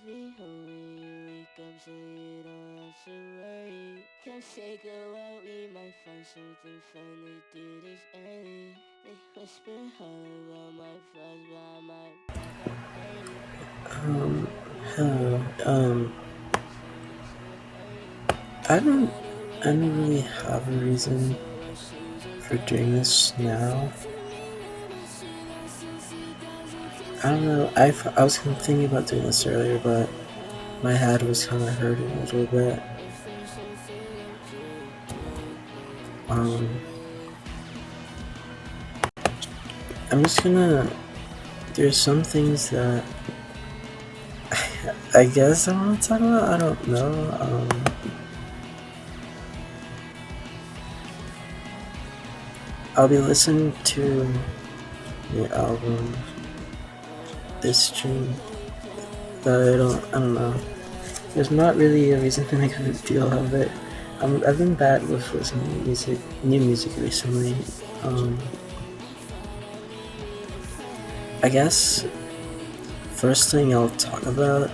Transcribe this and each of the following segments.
be home when you wake up so you don't have to worry. Come say go out, we might find something fun to do this early. They whisper all about my flaws, but I might back up dirty. Um, Hello. I don't, I don't really have a reason for doing this now. I don't know. I was kind of thinking about doing this earlier, but my head was kind of hurting a little bit. Um, I'm just gonna. There's some things that I guess I want to talk about. I don't know. I'll be listening to the album this stream, but I don't know. There's not really a reason to make a big deal of it. I've been bad with listening to new music recently. I guess first thing I'll talk about,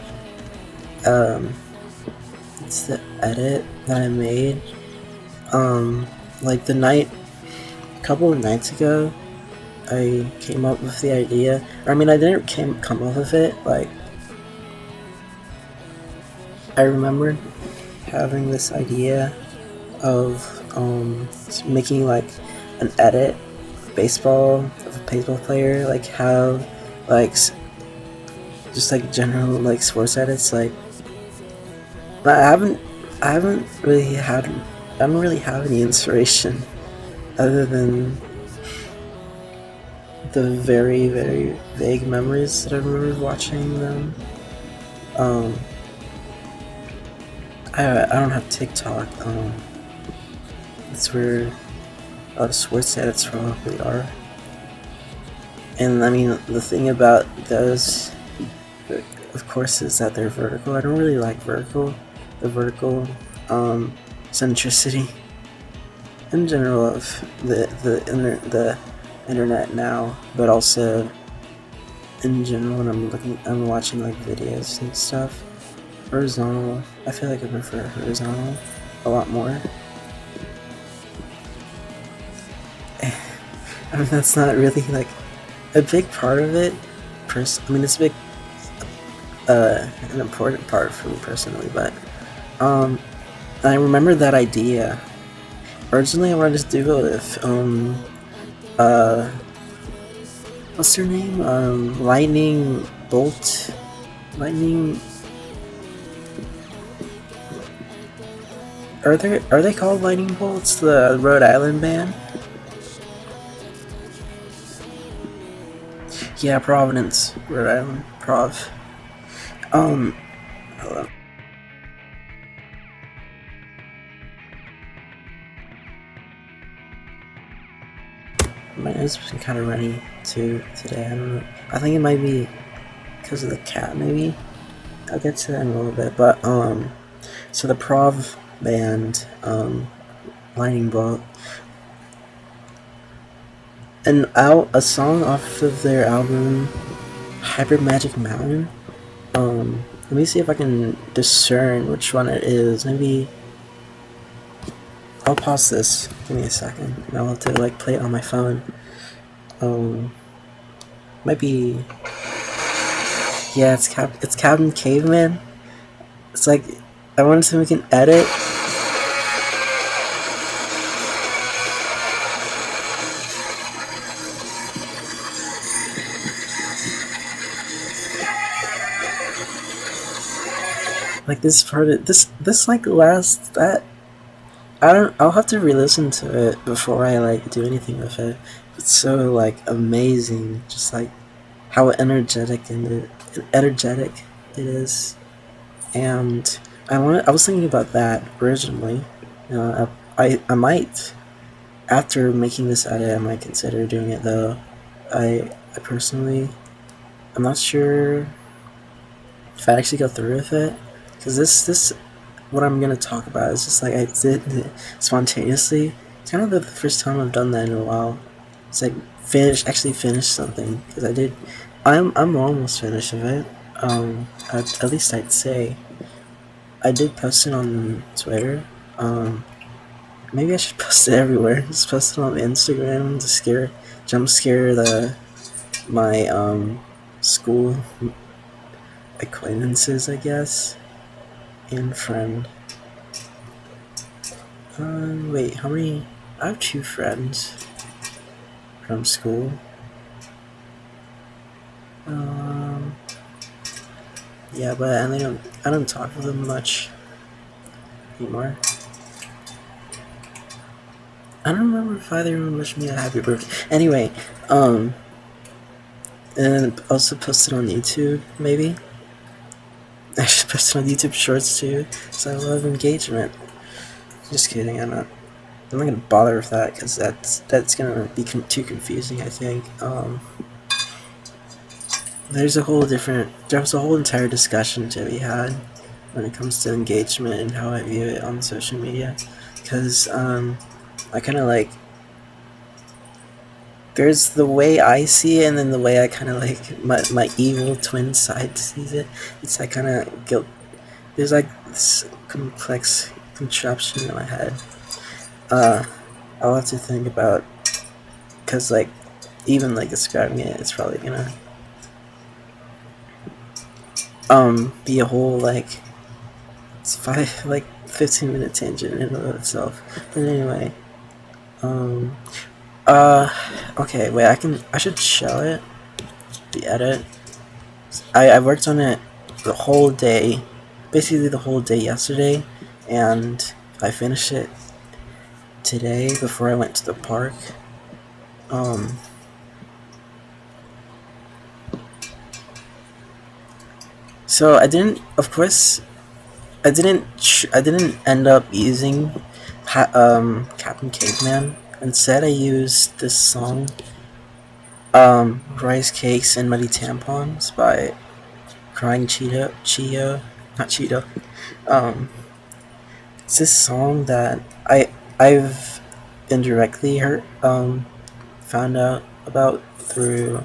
it's the edit that I made. Like a couple of nights ago, I came up with the idea. I mean, I didn't come up with it. Like, I remember having this idea of making like an edit of a baseball player, like have like just like general like sports edits. Like, I haven't really had I don't really have any inspiration other than the very vague memories that I remember watching them. Um, I don't have TikTok. That's where a lot of sports edits probably are. And I mean, the thing about those, of course, is that they're vertical. I don't really like the vertical centricity in general of the internet now, but also in general when I'm watching like videos and stuff. Horizontal, I feel like I prefer horizontal a lot more. I mean, that's not really like a big part of it. I mean, it's a big, an important part for me personally, but I remember that idea. Originally, I wanted to do it with uh, what's her name? Lightning. Are they called Lightning Bolts? The Rhode Island band? Yeah, Providence, Rhode Island, Prov. Hold on. My nose has been kind of runny too today. I don't know. I think it might be because of the cat, maybe. I'll get to that in a little bit, but so the Prov band, Lightning Bolt, a song off of their album Hyper Magic Mountain. Let me see if I can discern which one it is. Maybe I'll pause this. Give me a second, and I'll have to like play it on my phone. Might be. Yeah, it's Captain Caveman. It's like I wanted to make an edit. Like this part of this like last that I don't. I'll have to re-listen to it before I like do anything with it. It's so like amazing, just like how energetic it is, and I was thinking about that originally. I might after making this edit, I might consider doing it though. I personally, I'm not sure if I actually go through with it because this what I'm gonna talk about is just like I did it spontaneously. It's kind of the first time I've done that in a while. It's like finish something because I did. I'm almost finished with it. At least I'd say I did post it on Twitter. Maybe I should post it everywhere. Just post it on Instagram to jump scare my school acquaintances, I guess, and friend. Wait, how many? I have two friends from school. Um, yeah, but I don't talk with them much anymore. I don't remember if either of them wished me a happy birthday. Anyway, and also posted on YouTube, maybe. I should post it on YouTube Shorts too, so I love engagement. Just kidding, I'm not gonna bother with that because that's gonna be too confusing. I think. There's a whole entire discussion to be had when it comes to engagement and how I view it on social media, because I kind of like there's the way I see it and then the way I kind of like my evil twin side sees it. It's like kind of guilt. There's like this complex contraption in my head. I'll have to think about because like even like describing it, it's probably gonna be a whole like it's 15-minute tangent in and of itself. But anyway, um, okay, wait, I should show it the edit. I worked on it the whole day, basically the whole day yesterday, and I finished it today before I went to the park. Um, so I didn't, of course, I didn't end up using Captain Caveman. Instead, I used this song, Rice Cakes and Muddy Tampons by Crying not Cheeto. Um, it's this song that I've indirectly found out about through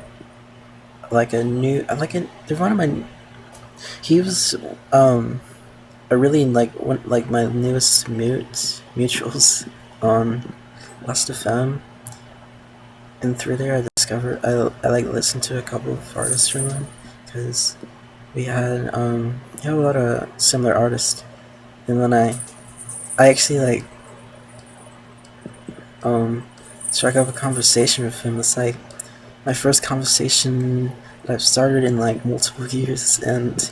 like a new, they're one of my, he was, a really like my newest mutuals on Last FM, and through there I discovered I like listened to a couple of artists from them because we had a lot of similar artists, and then I actually like struck up a conversation with him. It's like my first conversation that I've started in like multiple years, and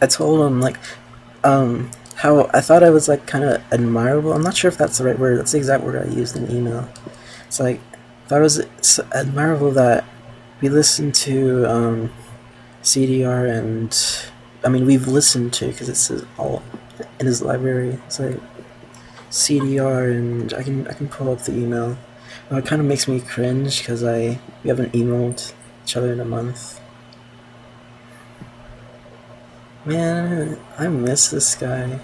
I told him like how I thought I was like kind of admirable. I'm not sure if that's the right word. That's the exact word I used in the email. It's like I thought it was so admirable that we listened to CDR, and I mean we've listened to because it's all in his library. It's like CDR, and I can pull up the email. It kind of makes me cringe because we haven't emailed each other in a month. Man, I miss this guy.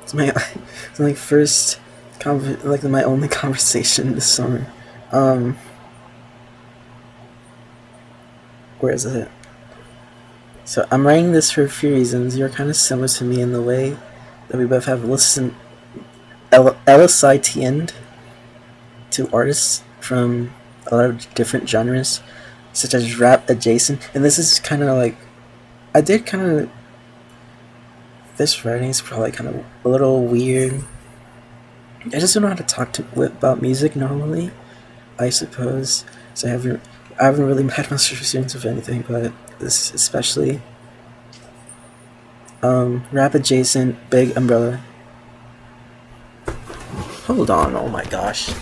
It's my first like my only conversation this summer. Where is it? So I'm writing this for a few reasons. You're kind of similar to me in the way that we both have listened LSIT'd to artists from a lot of different genres, such as rap adjacent. And this is kind of like I did kind of this writing is probably kind of a little weird. I just don't know how to about music normally, I suppose. So I haven't really had much experience with anything, but this especially. Rap adjacent, big umbrella. Hold on, oh my gosh.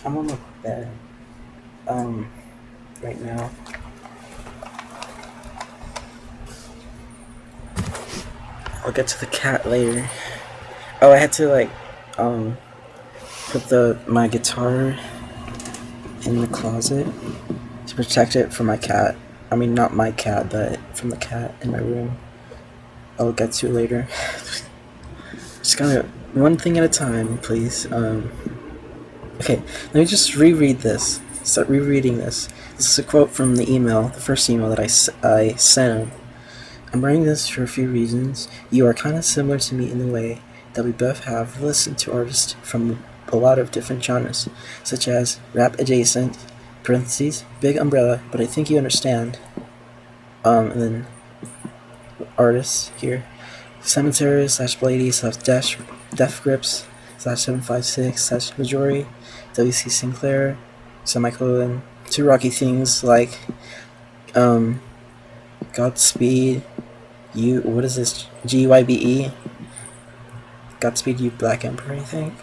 I'm on the bed. Right now. I'll get to the cat later. Oh, I had to put my guitar in the closet to protect it from my cat. I mean, not my cat, but from the cat in my room. I'll get to later. Just kind of one thing at a time, please. Okay, let me just reread this. Start rereading this. This is a quote from the email, the first email that I sent him. I'm writing this for a few reasons. You are kind of similar to me in the way that we both have listened to artists from a lot of different genres, such as rap adjacent, parentheses, big umbrella, but I think you understand. And then artists here. Cemetery slash Blady slash Death Grips slash 756 slash Majority, W.C. Sinclair, semicolon, two rocky things like Godspeed, you, what is this? GYBE? Godspeed You Black Emperor, I think.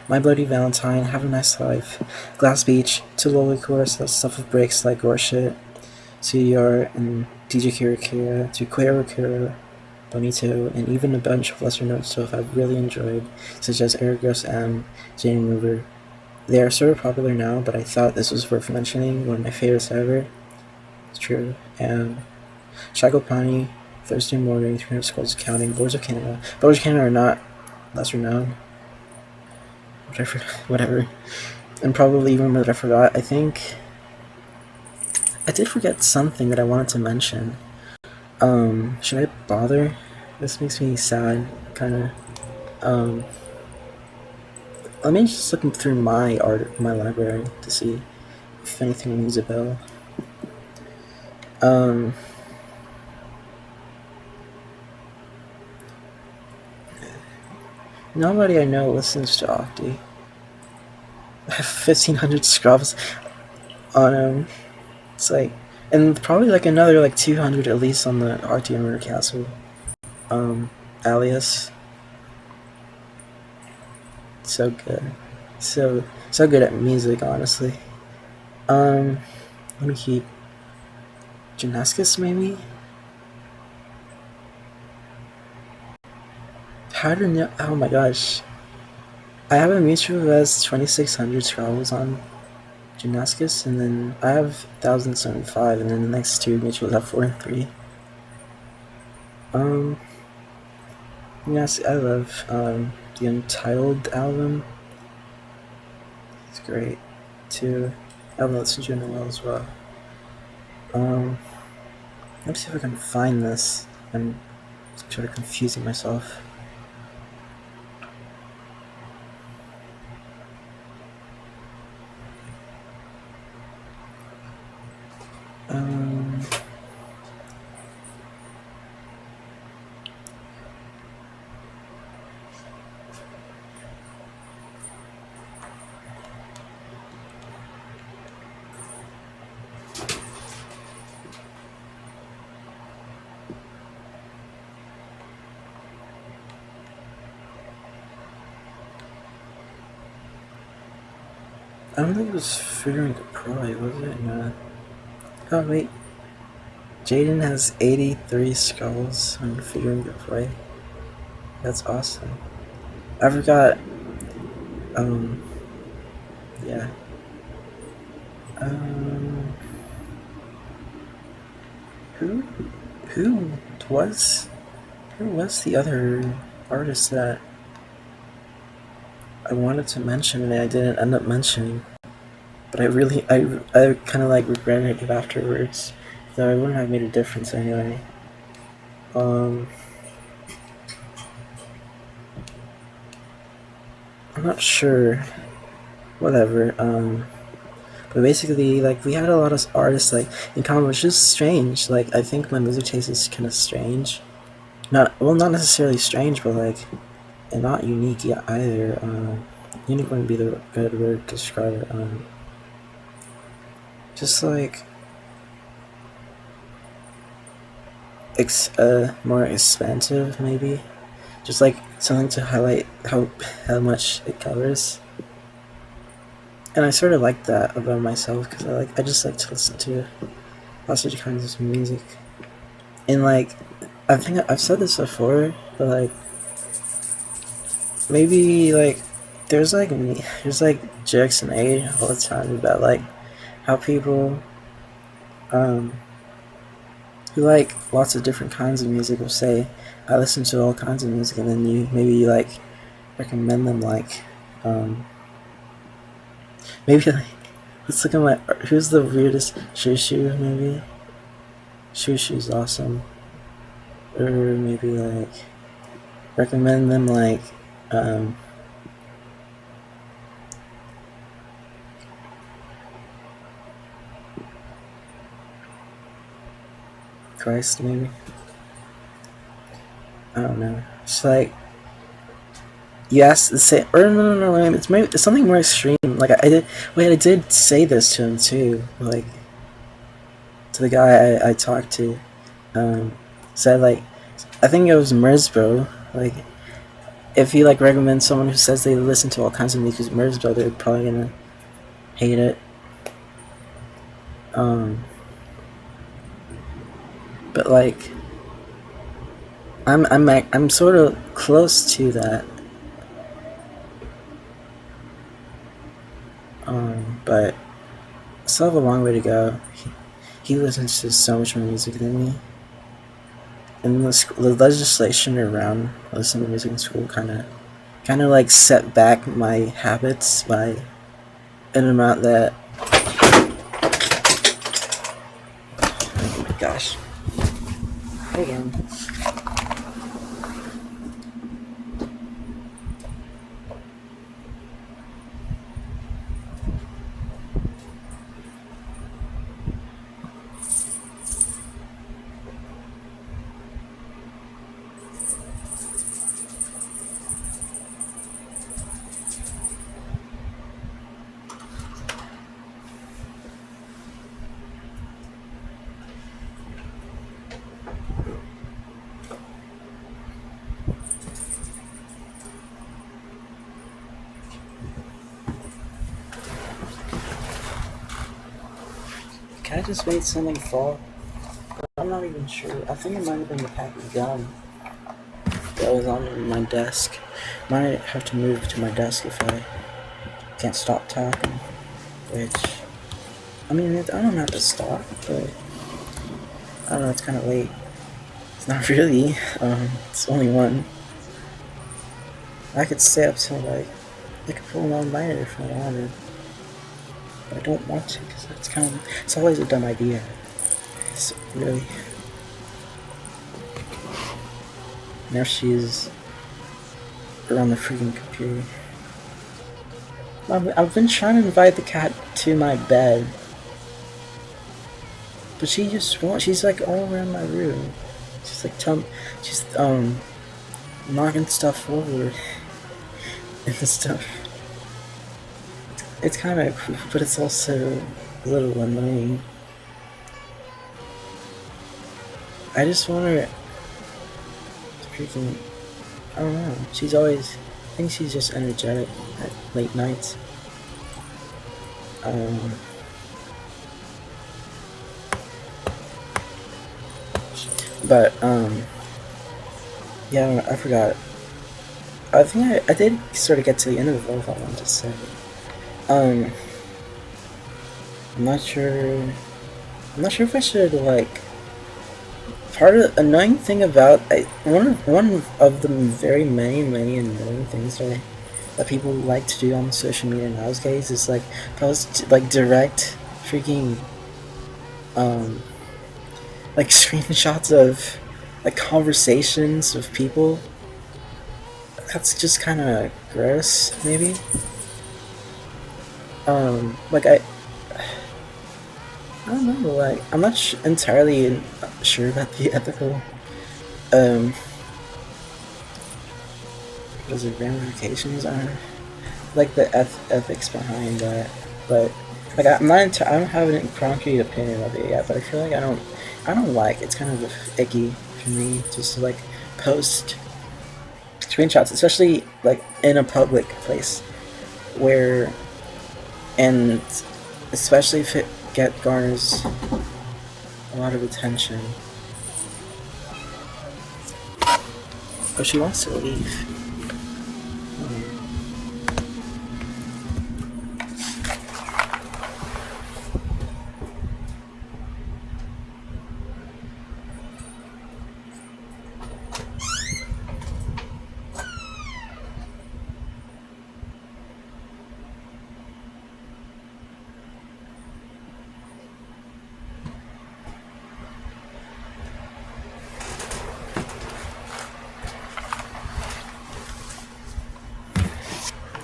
My Bloody Valentine, Have a Nice Life, Glass Beach, To Lowly Chorus, that stuff with breaks like Gore Shit, CDR, and DJ Kira Kira, to Quero Kira, Bonito, and even a bunch of lesser known stuff I've really enjoyed, such as Ergos M, Jane Mover. They are sort of popular now, but I thought this was worth mentioning, one of my favorites ever. It's true. And Shagopani, Thursday Morning, 300 Skulls Counting, Boards of Canada. Boards of Canada are not lesser known. Whatever. And probably even what I forgot, I think I did forget something that I wanted to mention. Should I bother? This makes me sad, kinda. Let me just look through my library to see if anything rings a bell. Nobody I know listens to Octi. I have 1,500 scrubs on him. It's like, and probably like another like 200 at least on the RT Murder Castle. Alias. So good. So good at music, honestly. Let me keep Gymnasticus, maybe? How to know? Oh my gosh. I have a mutual who has 2,600 scrolls on Gymnasticus, and then I have 1,075, and then the next two mutuals have 4 and 3. Yes, I love the Untitled album. It's great too. I haven't listened to it in a while as well. Let me see if I can find this. I'm sort of confusing myself. I don't think it was Figuring to Pride, was it? No. Oh, wait. Jaden has 83 skulls on Figuring to Pride. That's awesome. I forgot. Yeah. Who was the other artist that I wanted to mention and I didn't end up mentioning? But I kind of like regretted it afterwards, though it wouldn't have made a difference anyway. I'm not sure. Whatever. But basically, like, we had a lot of artists like in common, which is strange. Like, I think my music taste is kind of strange. Not necessarily strange, but like, and not unique either. Unique wouldn't be the good word to describe it. Just like more expansive, maybe. Just like something to highlight how much it covers. And I sort of like that about myself because I just like to listen to lots of kinds of music. And like I think I've said this before, but like maybe like there's like jokes made all the time about like how people um who like lots of different kinds of music will say I listen to all kinds of music, and then you like recommend them like maybe like let's look at my who's the weirdest Shushu maybe Shushu's awesome, or maybe like recommend them like um Christ maybe I don't know. It's like yes, say or no. It's maybe it's something more extreme. Like I did. Wait, I did say this to him too. Like to the guy I talked to. Said like I think it was Merzbro. Like if he like recommends someone who says they listen to all kinds of music, Merzbro, they're probably gonna hate it. Um, but like I'm sort of close to that. But I still have a long way to go. He listens to so much more music than me. And the legislation around listening to music in school kind of like set back my habits by an amount that oh my gosh, hold on. Can I just made something fall? I'm not even sure. I think it might have been the pack of gum that was on my desk. Might have to move to my desk if I can't stop talking. Which, I mean, I don't have to stop, but I don't know. It's kind of late. It's not really. It's only one. I could stay up till like I could pull an all-nighter if I wanted, but I don't want to because it's always a dumb idea. It's really. Now she's around the freaking computer. I've been trying to invite the cat to my bed, but she just won't. She's like all around my room. She's like she's knocking stuff over and stuff. It's kind of cool, but it's also a little annoying. I just want her freaking. I don't know. She's always. I think she's just energetic at late nights. But yeah, I forgot. I think I did sort of get to the end of what I wanted to say. I'm not sure. I'm not sure if I should like. Part of the annoying thing about one of the very many annoying things that people like to do on social media nowadays is like post like direct freaking like screenshots of like conversations of people. That's just kind of gross, maybe. Like I don't know. Like I'm not entirely sure about the ethical what is it, ramifications are like the ethics behind that, but like I don't have a concrete opinion of it yet, but I feel like I don't like it's kind of icky for me just to like post screenshots, especially like in a public place where and especially if it garners a lot of attention. Oh, she wants to leave.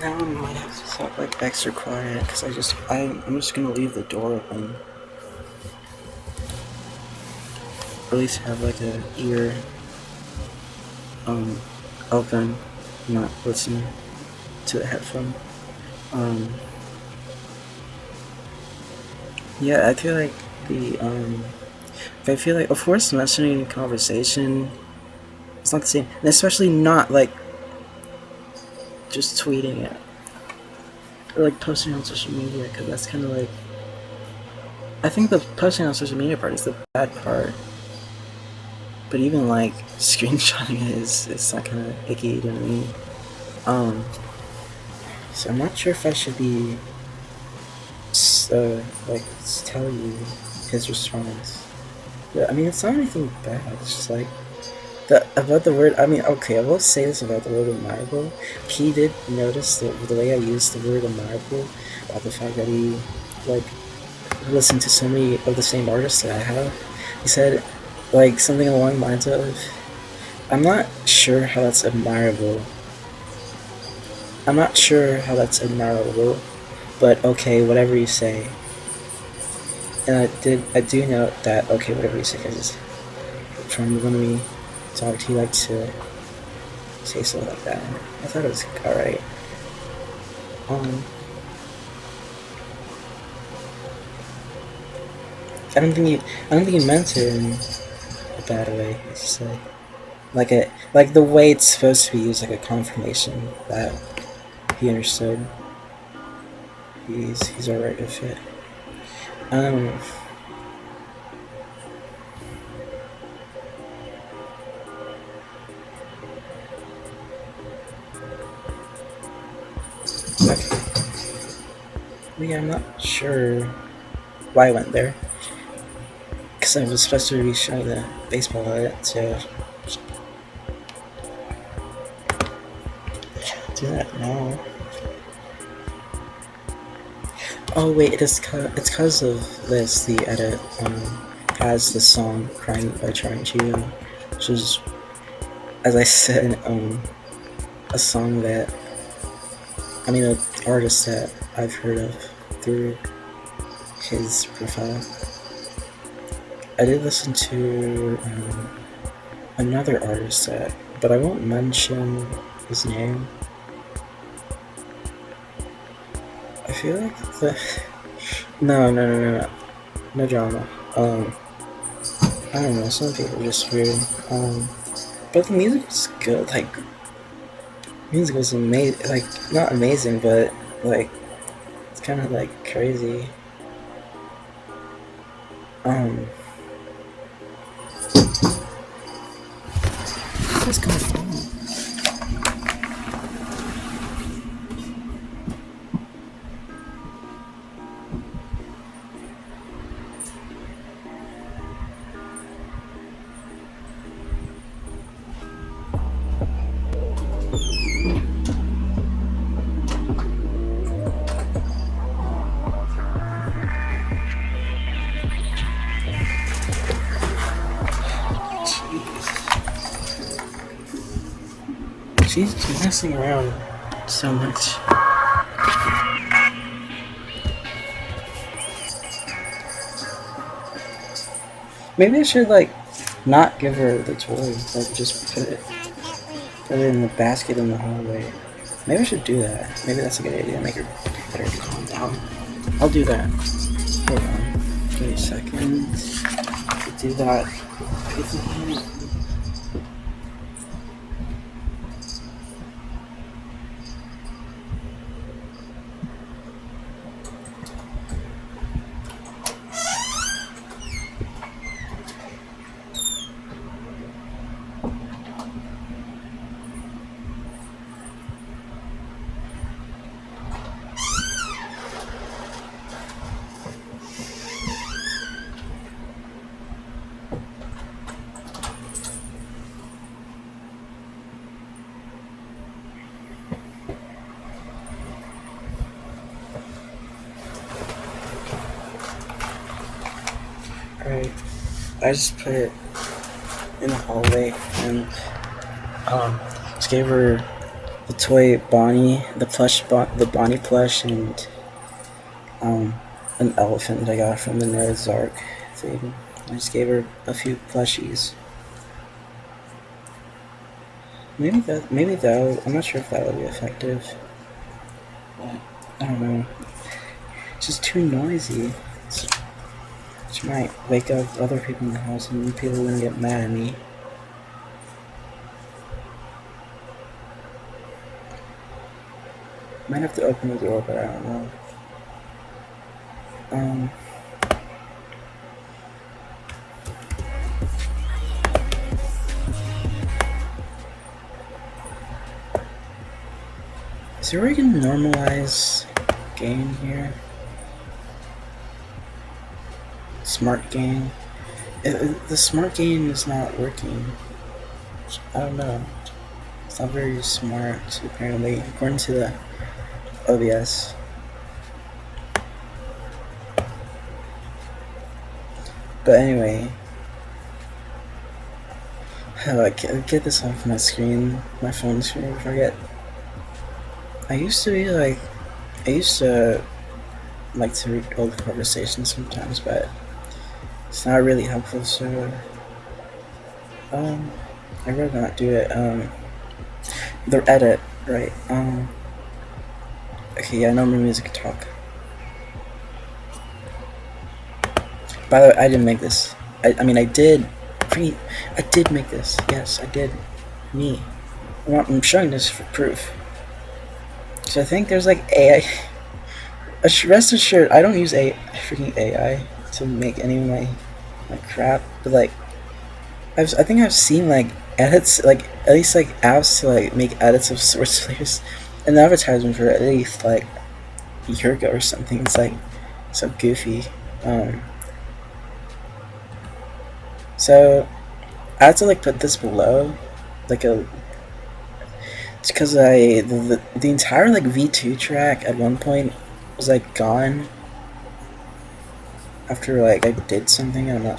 Now I might have to talk like extra quiet because I'm just gonna leave the door open. Or at least have like a ear um open, not listening to the headphone. Um yeah, I feel like I feel like of course mentioning conversation it's not the same. And especially not like just tweeting it. Or like posting on social media because that's kind of like I think the posting on social media part is the bad part. But even like screenshotting it is it's not kind of icky to me. So I'm not sure if I should be like tell you his response. But I mean, it's not anything bad. It's just like about the word. I mean, okay, I will say this about the word admirable. He did notice the way I used the word admirable, about the fact that he like listened to so many of the same artists that I have. He said like something along the lines of, "I'm not sure how that's admirable. I'm not sure how that's admirable, but okay, whatever you say." And I do note that okay, whatever you say, because from when we talked, he liked to say stuff like that. I thought it was alright. I don't think he meant it in a bad way. It's just like the way it's supposed to be used, like a confirmation that he understood. He's alright with it. Um, okay. But yeah, I'm not sure why I went there. Because I was supposed to be showing the baseball at so do that now. Oh wait, it's cause of this. The edit has the song "Crying" by Trying to, which is, as I said, a song that an artist that I've heard of through his profile. I did listen to another artist but I won't mention his name. I feel like no drama. I don't know. Some people are just weird. But the music was good. Like, music was amazing. Like, not amazing, but like it's kind of like crazy. What's going on? She's messing around so much. Maybe I should like not give her the toy. Like just put it in the basket in the hallway. Maybe I should do that. Maybe that's a good idea. Make her calm down. I'll do that. Hold on. Give me a second. Do that. I just put it in the hallway and just gave her the toy Bonnie, the Bonnie plush, and um, an elephant that I got from the Noah's Ark thing. I just gave her a few plushies. Maybe that. I'm not sure if that would be effective. But I don't know. It's just too noisy. Which might wake up other people in the house and people are gonna get mad at me. Might have to open the door, but I don't know. Um, is there a way to normalize gain here? Smart gain? The smart gain is not working. I don't know. It's not very smart, apparently, according to the OBS. But anyway, how do I get this off my screen, my phone screen before I get. I used to like to read old conversations sometimes, but it's not really helpful, so I'd rather not do it. The edit, right? Okay, yeah, no more music talk. By the way, I didn't make this. I mean, I did make this. Yes, I did. Me. I'm showing this for proof. So I think there's like AI. Rest assured, I don't use freaking AI to make any of my crap. But like, I think I've seen like edits, like at least like apps to like make edits of Source Players, an advertisement for at least like a year ago or something. It's like so goofy. So I had to like put this below, like a. It's because the entire like V2 track at one point was like gone after like I did something. I'm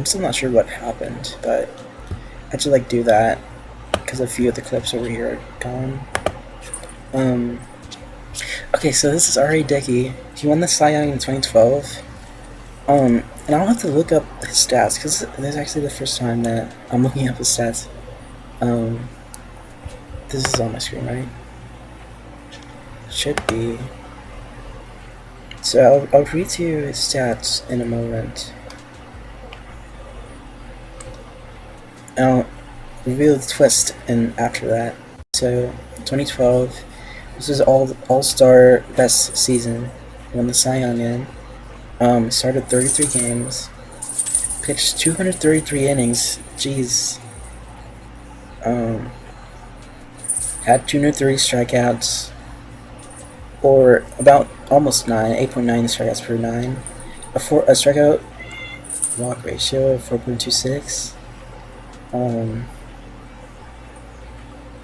still not sure what happened, but I had to like do that because a few of the clips over here are gone. Okay, so this is R.A. Dickey. He won the Cy Young in 2012. And I'll have to look up his stats because this is actually the first time that I'm looking up his stats. This is on my screen, right? Should be. So I'll read to you his stats in a moment. And I'll reveal the twist in after that. So 2012, this is all-star best season. Won the Cy Young in. Started 33 games. Pitched 233 innings. Jeez. Had 230 strikeouts, or about almost 8.9 strikeouts per 9. A strikeout walk ratio of 4.26. Home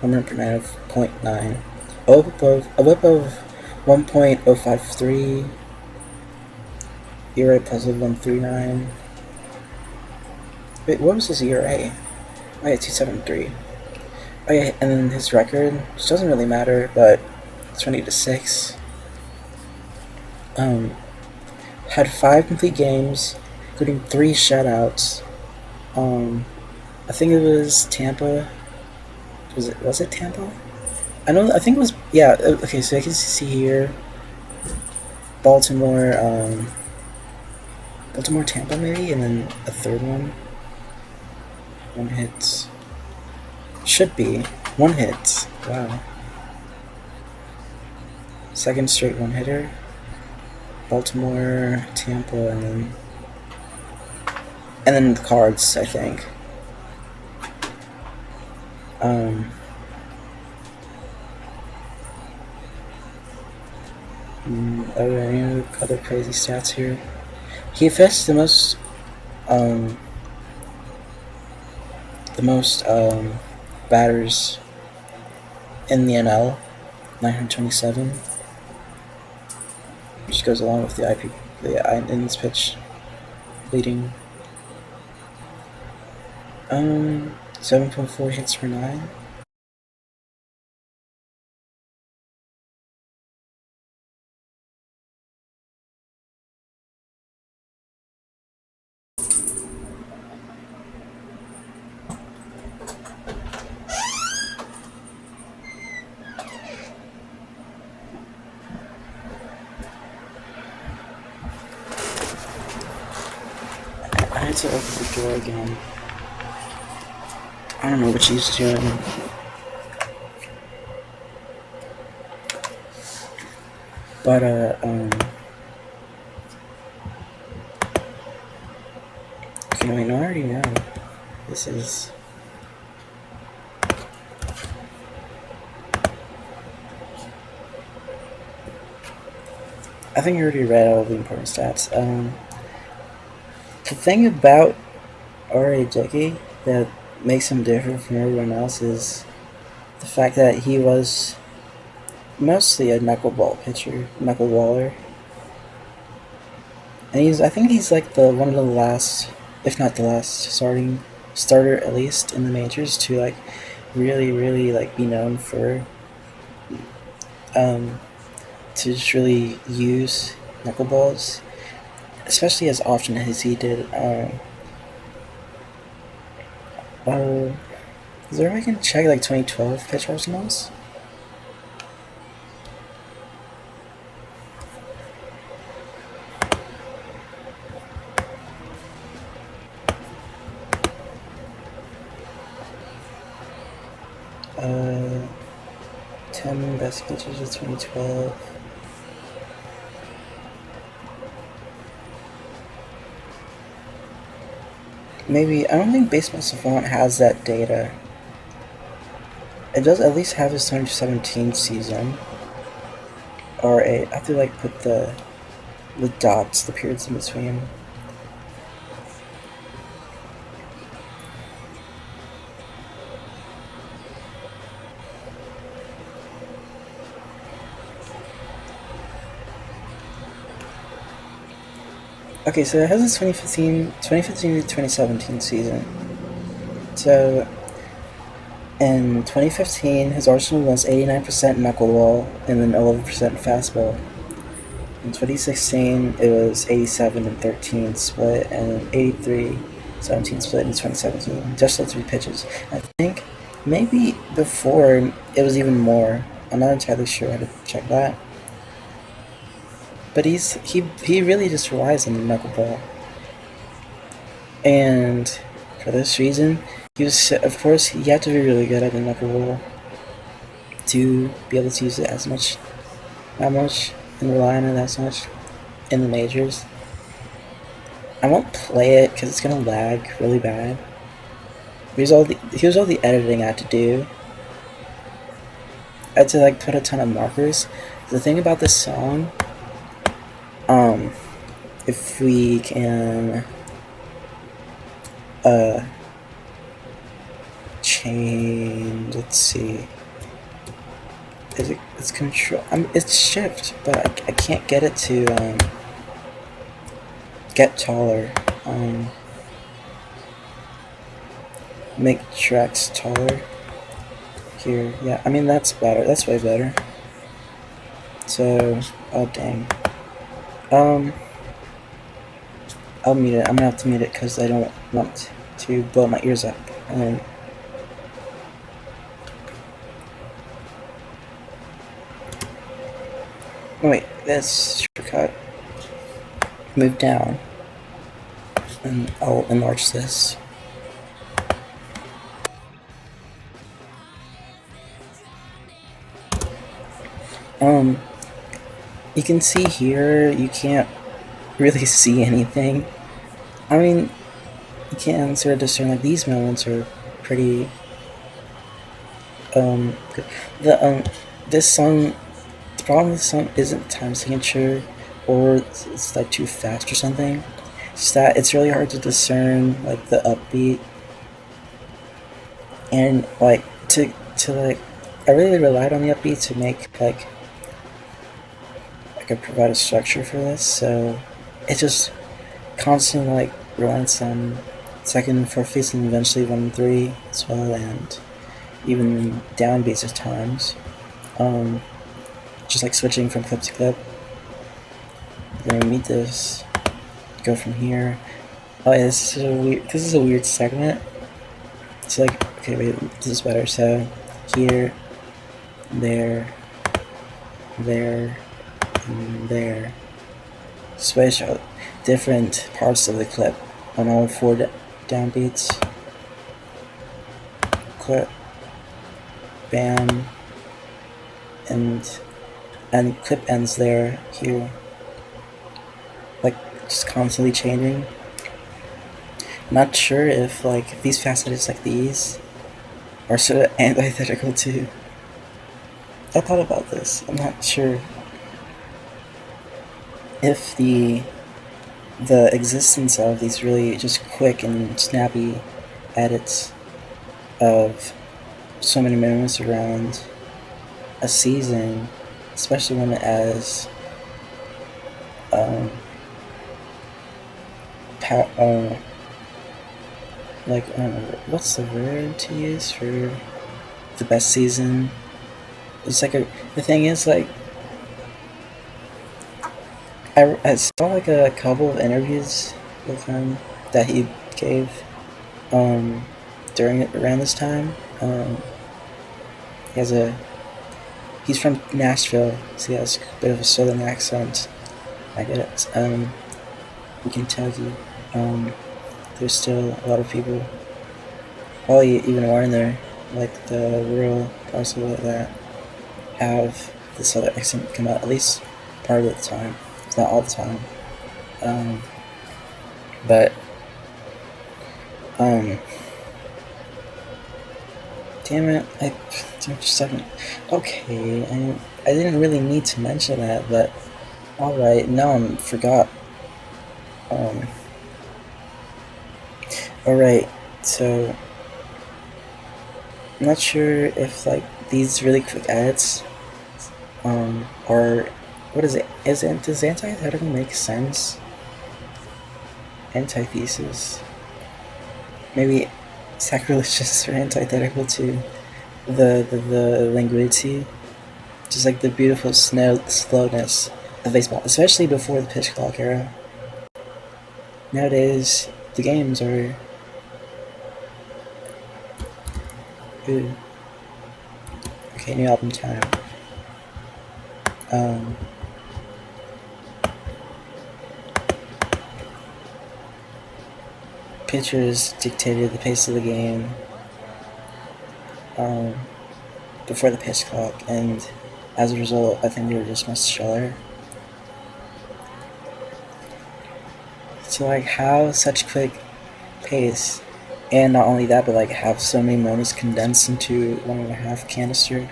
run per 9 of 0.9. A whip of 1.053. ERA plus of 139. Wait, what was his ERA? Oh yeah, 273. Oh yeah, and then his record, which doesn't really matter, but 20-6. Had 5 complete games, including 3 shutouts. I think it was Tampa. Was it Tampa? I think it was, yeah, okay, so I can see here Baltimore, Tampa maybe, and then a third one. 1 hit. Should be 1 hit. Wow. Second straight 1-hitter. Baltimore, Tampa, and then the Cards, I think. Are there any other crazy stats here? He faced the most batters in the NL, 927, which goes along with the innings pitch leading. 7.4 hits per 9. I had to open the door again. I don't know what she's doing. But, I mean, I already know. This is. I think you already read all the important stats. The thing about R.A. Dickey that makes him different from everyone else is the fact that he was mostly a knuckleball pitcher, knuckleballer. And I think he's like one of the last, if not the last, starter at least in the majors to like really like be known for um, to just really use knuckleballs, especially as often as he did. Uh, is there a way I can check like 2012 pitch arsenals? Uh, 10 best pitchers of 2012. Maybe I don't think Baseball Savant has that data. It does at least have his 2017 season. Or I have to like put the dots, the periods in between. Okay, so it has his 2015 to 2017 season. So in 2015, his arsenal was 89% knuckleball and then 11% fastball. In 2016, it was 87 and 13 split and 83 17 split in 2017. Just those three pitches. I think maybe before it was even more. I'm not entirely sure how to check that. But he really just relies on the knuckleball. And for this reason, he was, of course, you have to be really good at the knuckleball to be able to use it as much, that much, and rely on it as much in the majors. I won't play it because it's gonna lag really bad. Here's all the editing I had to do. I had to like put a ton of markers. The thing about this song, if we can change, let's see, it's control, it's shift, but I can't get it to get taller, make tracks taller here. Yeah, I mean that's better, that's way better. So, oh dang, I'll mute it. I'm gonna have to mute it because I don't want to blow my ears up. And wait, this shortcut. Move down, and I'll enlarge this. You can see here. You can't really see anything. I mean, you can sort of discern like these moments are pretty good. This song, the problem with this song isn't time signature or it's like too fast or something. It's that it's really hard to discern like the upbeat and like to like I really relied on the upbeat to make like I could provide a structure for this, so it just constantly like relies on second, fourth piece, and eventually 1 and 3 as well, and even downbeats at times. Just like switching from clip to clip. Then we meet this, go from here. Oh yeah, this is a weird segment. It's like, okay, wait, this is better. So here, there, there, and there. Switch out different parts of the clip on all 4 downbeats. Clip, bam, and clip ends there, here. Like, just constantly changing. Not sure if like these fast edits like these are sort of antithetical to. I thought about this. I'm not sure if the existence of these really just quick and snappy edits of so many moments around a season, especially when it has like, I don't know, what's the word to use for the best season? It's like the thing is, like, I saw like a couple of interviews with him that he gave around this time. He's from Nashville, so he has a bit of a southern accent. I get it. In Kentucky, there's still a lot of people, probably even more in there, like the rural parts of it, that have the southern accent come out at least part of the time. It's not all the time. But damn it, I just haven't. Okay, I didn't really need to mention that, but alright, now I forgot. Alright, so I'm not sure if like these really quick edits are, what is it? Does antithetical make sense? Antithesis. Maybe sacrilegious or antithetical to the languidity, just like the beautiful slowness of baseball, especially before the pitch clock era. Nowadays, the games are good. Okay, new album time. Pitchers dictated the pace of the game before the pitch clock, and as a result, I think they were just much shallower. So like, how such quick pace, and not only that, but like have so many moments condensed into 1.5 canister.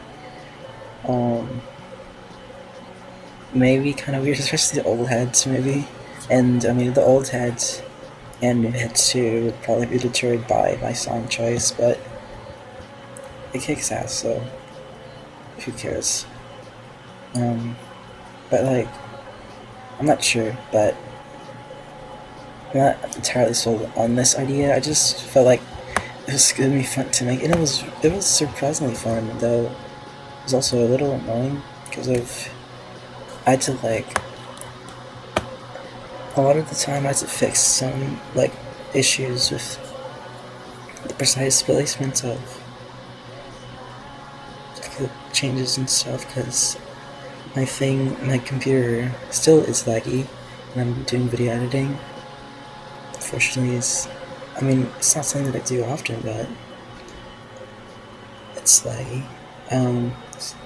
Maybe kind of weird, especially the old heads, maybe. And I mean, the old heads and new heads too would probably be deterred by my song choice, but it kicks ass, so who cares? But like, I'm not sure, but I'm not entirely sold on this idea. I just felt like it was gonna be fun to make, and it was surprisingly fun, though it was also a little annoying because I had to like, a lot of the time I had to fix some like issues with the precise placement of the changes and stuff, because my computer still is laggy when I'm doing video editing. Unfortunately, it's not something that I do often, but it's laggy.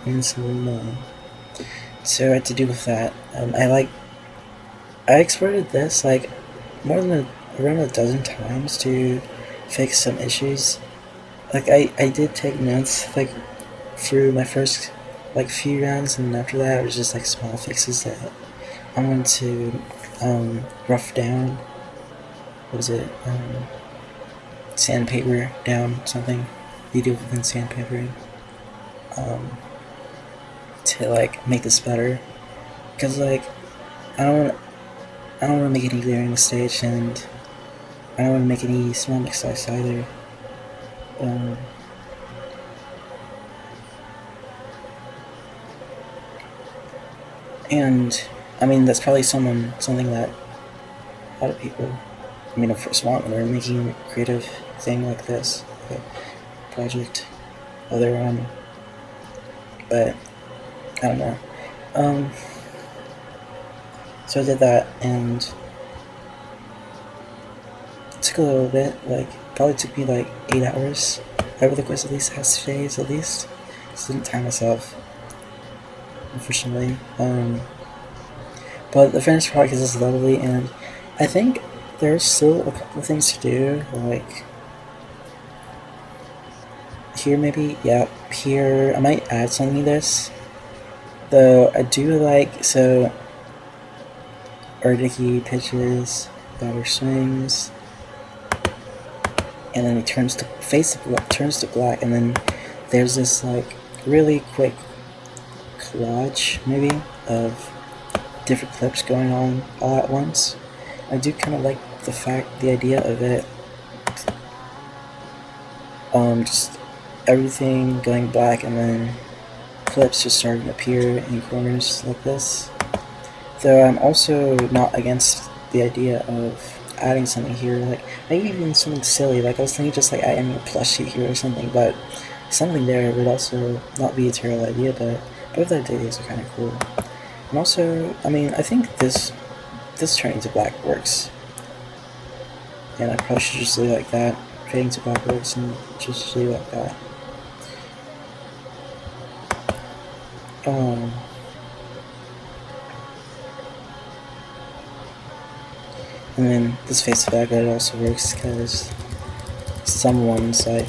It's a little annoying. So I had to deal with that. I exported this like around a dozen times to fix some issues. Like I did take notes like through my first like few rounds, and after that it was just like small fixes that I wanted to rough down. What was it? Sandpaper down something. You do within sandpapering. To like make this better, because like I don't want to make any glaring mistakes, and I don't want to make any ceramic size either. And I mean, that's probably something that a lot of people, I mean, of course, want when they're making a creative thing like this, like a project of their own. But I don't know. So I did that, and it took a little bit. Like, probably took me like 8 hours over the course of these past days, at least. Just didn't time myself, unfortunately. But the finished product is just lovely, and I think there's still a couple of things to do, like here maybe, yeah, here I might add something to this. Though I do like, so Erdiki pitches, batter swings, and then he turns to black, and then there's this like really quick collage maybe of different clips going on all at once. I do kind of like the idea of it, just everything going black and then clips just starting to appear in corners like this. Though I'm also not against the idea of adding something here, like maybe even something silly. Like I was thinking just like adding a plushie here or something, but something there would also not be a terrible idea. But both ideas are kind of cool. And also, I mean, I think this turning to black works, and I probably should just leave it like that. Fading to black works, and just leave it like that. And then this face effect that also works because someone's like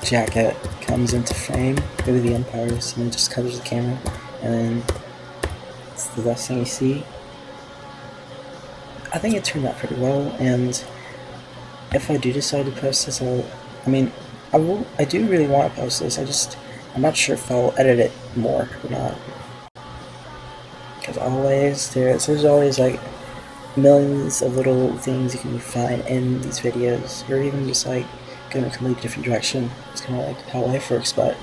jacket comes into frame, maybe the Empire's, and it just covers the camera, and then it's the last thing you see. I think it turned out pretty well, and if I do decide to post this, I do really want to post this. I'm not sure if I'll edit it more or not, because there's always like millions of little things you can find in these videos, or even just like going a completely different direction. It's kind of like how life works, but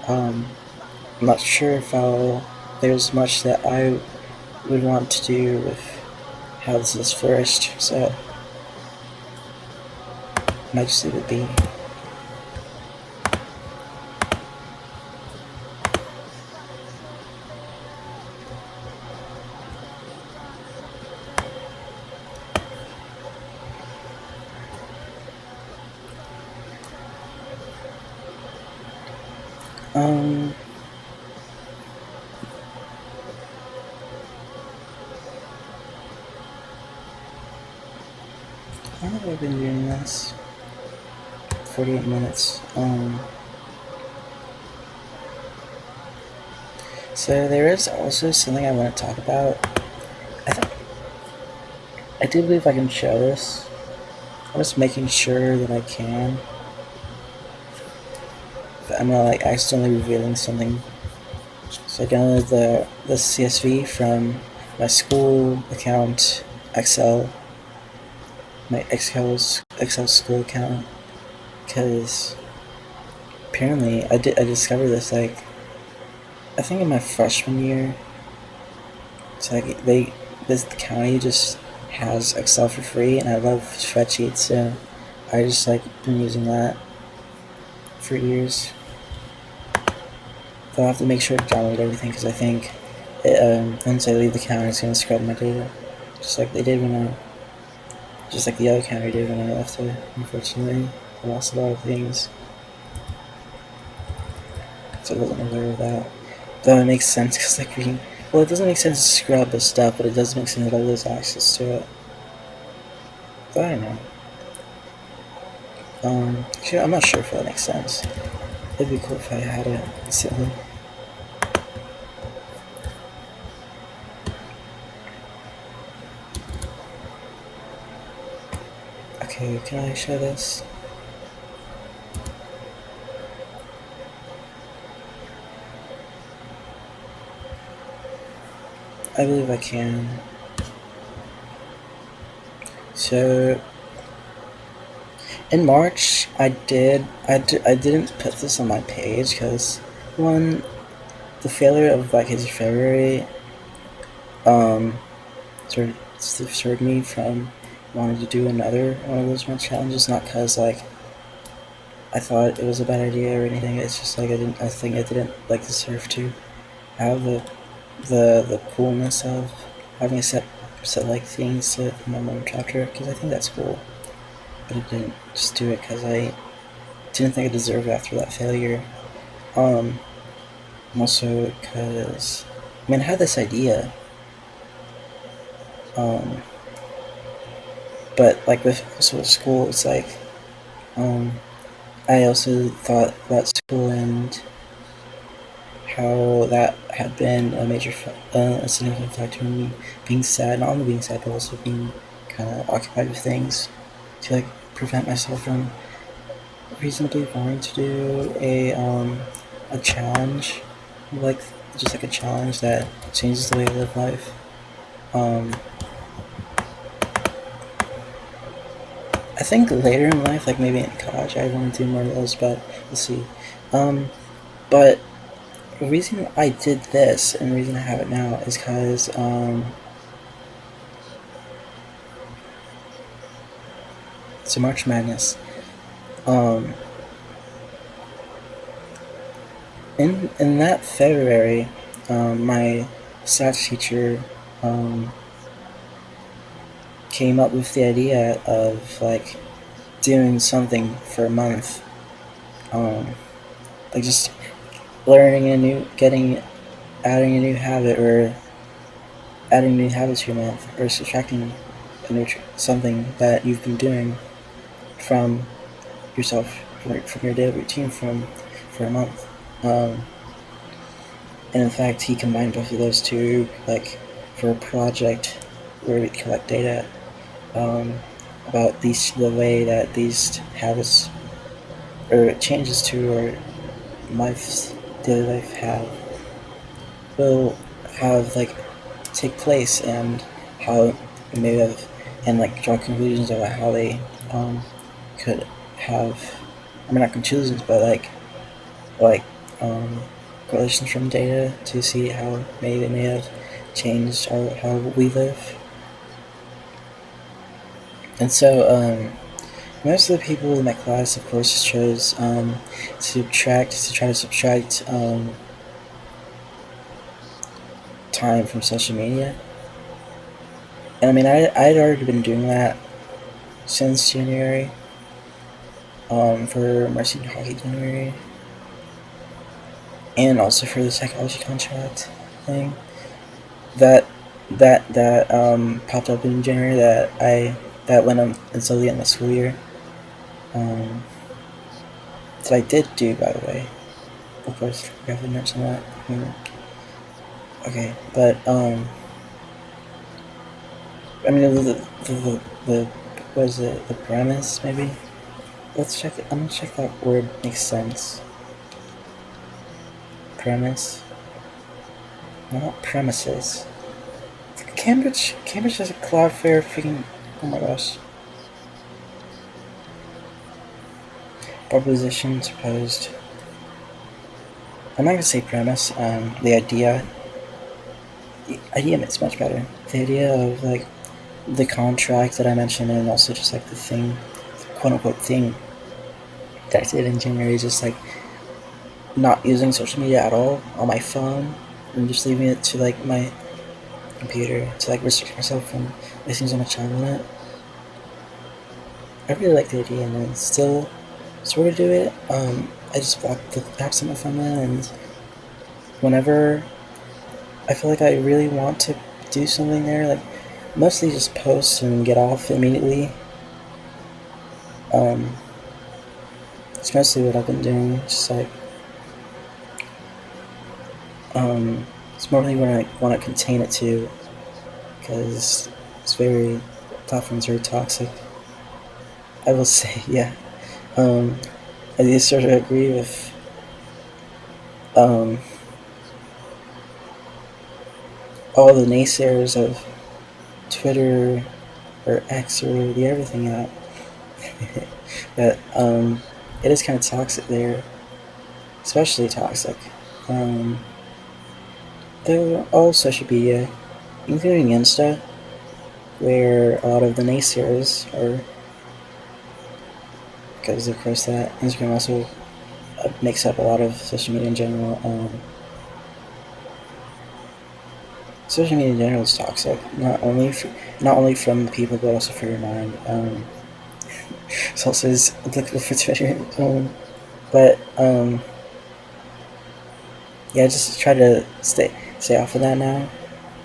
I'm not sure if there's much that I would want to do with how this has flourished, so I might just leave it be. How long have I been doing this? 48 minutes. So there is also something I want to talk about. I do believe I can show this. I'm just making sure that I can. But I'm not like accidentally revealing something. So I downloaded the CSV from my school account, my Excel school account, because apparently I discovered this like I think in my freshman year. It's like this county just has Excel for free, and I love spreadsheets, so I just like been using that for years. So I'll have to make sure to download everything, because I think once I leave the county, it's gonna scrub my data, just like the other county did when I left it. Unfortunately, I lost a lot of things, so I wasn't aware of that. Though it makes sense, because like it doesn't make sense to scrub this stuff, but it does make sense that I lose access to it. But I don't know. Actually, I'm not sure if that makes sense. It'd be cool if I had it instantly. Okay, can I show this? I believe I can. So In March, I didn't put this on my page because, one, the failure of Black History February um, sort of deterred me from wanting to do another one of those month challenges. Not because like I thought it was a bad idea or anything. It's just like I think I didn't like deserve to have the coolness of having set like things to my one chapter because I think that's cool. But I didn't just do it because I didn't think I deserved it after that failure. Um, Also because I mean I had this idea, um, but like with also with school, it's like um, I also thought about school and how that had been a a significant factor in me being sad, not only being sad but also being kind of occupied with things to like prevent myself from reasonably wanting to do a challenge, like just like a challenge that changes the way I live life. Um, I think later in life, like maybe in college, I want to do more of those, but we'll see. But the reason I did this and the reason I have it now is because it's a March Madness. Um, in that February, my stats teacher um, came up with the idea of like doing something for a month, um, like just learning a new, adding a new habit or adding new habits to your month or subtracting something that you've been doing from yourself from your daily routine for a month. And in fact, he combined both of those two, like for a project where we collect data about the way that these habits or changes to our life's daily life will have like take place and how maybe have and like draw conclusions about how they could have I mean not conclusions but like um, correlations from data to see how maybe they may have changed how we live. And so most of the people in my class of course chose to try to subtract time from social media. And I mean I'd already been doing that since January, for my senior hockey January, and also for the psychology contract thing that popped up in January that went on until the end of the school year. Um, that I did do, by the way. Of course, I forgot to mention that. Okay, but I mean the what is it? The premise maybe. Let's check it. I'm gonna check that word makes sense. Premise. No, not premises. Cambridge has a Cloudflare freaking. Oh my gosh. Proposition supposed. I'm not gonna say premise. The idea. The idea is much better. The idea of like the contract that I mentioned, and also just like the thing, quote unquote thing that I did in January, is just like not using social media at all on my phone and just leaving it to like my computer to like restrict myself from wasting so much time on it. I really like the idea and I still sort of do it. I just block the apps on my phone now, and whenever I feel like I really want to do something there, like mostly just post and get off immediately. Um, it's mostly what I've been doing. Just like it's mostly when I want to contain it too, because it's very platforms very toxic. I will say, yeah. Um, I do sort of agree with um, all the naysayers of Twitter or X or the everything app But it is kind of toxic there, especially toxic. Um, though all social media, including Insta, where a lot of the naysayers are, because of course that Instagram also makes up a lot of social media in general. Social media in general is toxic, not only from the people, but also for your mind. It's also is applicable for Twitter. But yeah, just try to stay off of that now.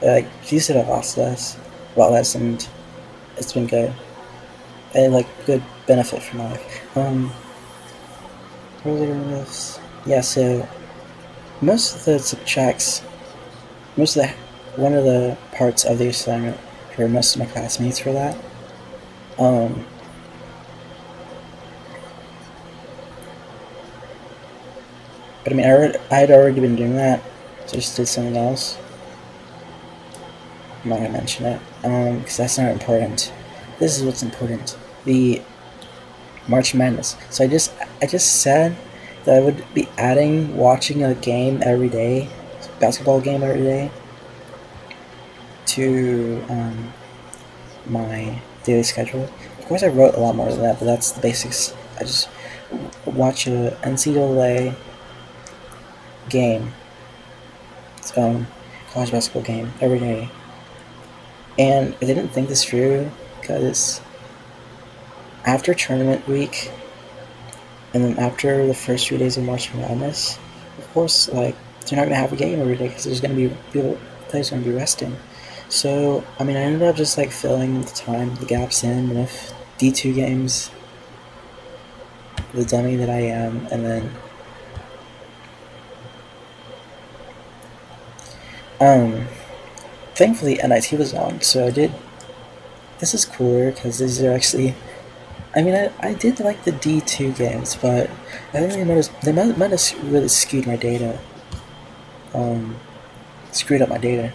Like used to have a lot less, and it's been good and like good benefit for my life. What was I doing this? Yeah, so most of the tracks, most of the one of the parts of the assignment for most of my classmates for that. Um, but I mean, I had already been doing that, so I just did something else. I'm not gonna mention it, because that's not important. This is what's important. The March Madness. So I just said that I would be adding watching a game every day, basketball game every day, to my daily schedule. Of course, I wrote a lot more than that, but that's the basics. I just watch a NCAA game, college basketball game every day, and I didn't think this through because after tournament week, and then after the first 3 days of March Madness, of course, like they're not gonna have a game every day because there's gonna be players gonna be resting. So I mean, I ended up just like filling the gaps in with D2 games, the dummy that I am, and then um, thankfully NIT was on, so I did. This is cooler because these are actually. I mean, I did like the D2 games, but I think they might have really skewed my data. Um, Screwed up my data.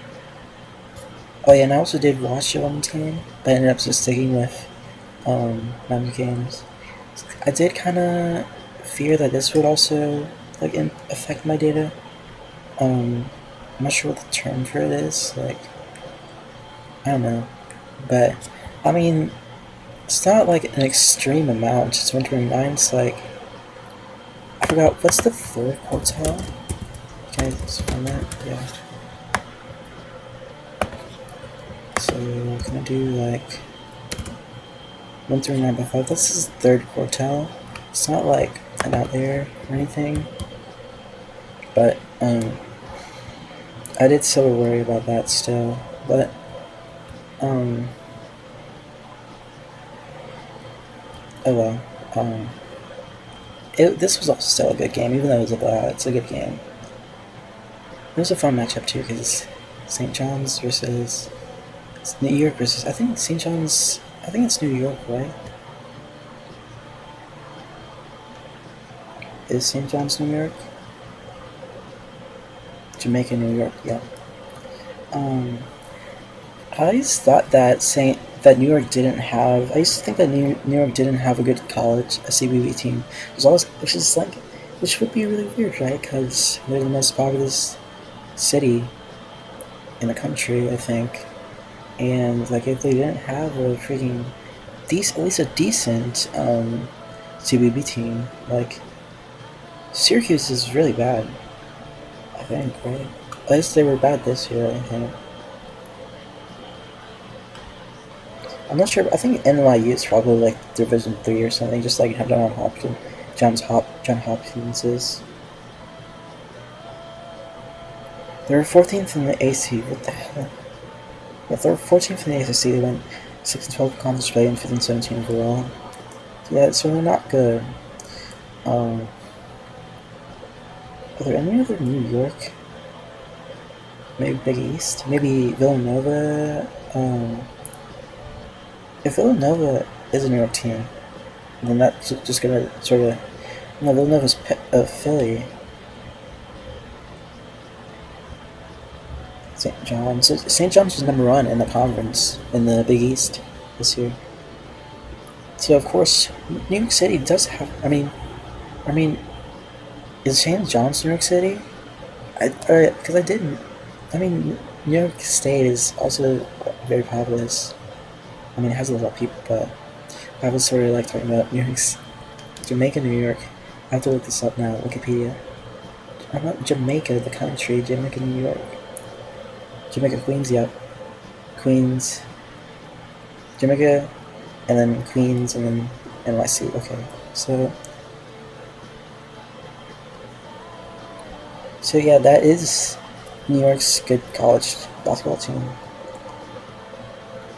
Oh yeah, and I also did watch the women's game, but I ended up just sticking with men's games. I did kind of fear that this would also like affect my data. I'm not sure what the term for it is. Like I don't know, but I mean it's not like an extreme amount. Just 129. It's like I forgot what's the third quartile. Can I just find that? Yeah. So can I do like 139.5? This is third quartile. It's not like I'm out there or anything, but I did still worry about that still. But um, oh well. This was also still a good game, even though it was a blowout. It's a good game. It was a fun matchup too, because St. John's versus New York versus I think St. John's. I think it's New York, right? Is St. John's New York? Jamaica, New York. Yeah. Um, I always thought that New York didn't have. I used to think that New York didn't have a good college a CBB team. There's always, which is like, which would be really weird, right? Because they're the most populous city in the country, I think. And like, if they didn't have a freaking at least a decent CBB team, like Syracuse is really bad. I think, right? At least they were bad this year. I think. I'm not sure. But I think NYU is probably like Division 3 or something, just like John Hopkins is. They were 14th in the AC. What the hell? Yeah, they were 14th in the ACC. They went 6-12 conference play and 5-17 overall. Yeah, so they're not good. Are there any other New York? Maybe Big East? Maybe Villanova? If Villanova is a New York team, then that's just gonna sort of. No, Villanova's Philly. St. John's. St. John's was number 1 in the conference in the Big East this year. So of course, New York City does have. I mean, is St. John's New York City? Because I didn't. I mean, New York State is also very populous. I mean, it has a lot of people, but I was sort of like talking about New York's Jamaica, New York. I have to look this up now. Wikipedia. I'm not Jamaica, the country. Jamaica, New York. Jamaica, Queens. Yep, Queens, Jamaica, and then Queens, and then NYC. Okay, so yeah, that is New York's good college basketball team.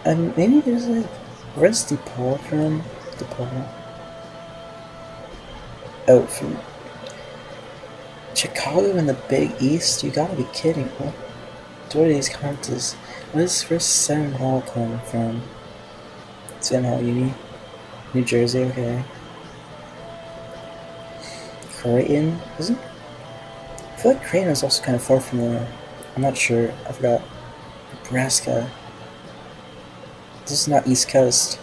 And maybe there's like, where's DePaul from? DePaul. Oh, from Chicago in the Big East? You gotta be kidding. What are these conferences? Where's Sam Hall come from? Sam Hall Uni? New Jersey, okay. Creighton? Isn't I feel like Creighton is also kind of far from there. I'm not sure. I forgot. Nebraska. This is not East Coast.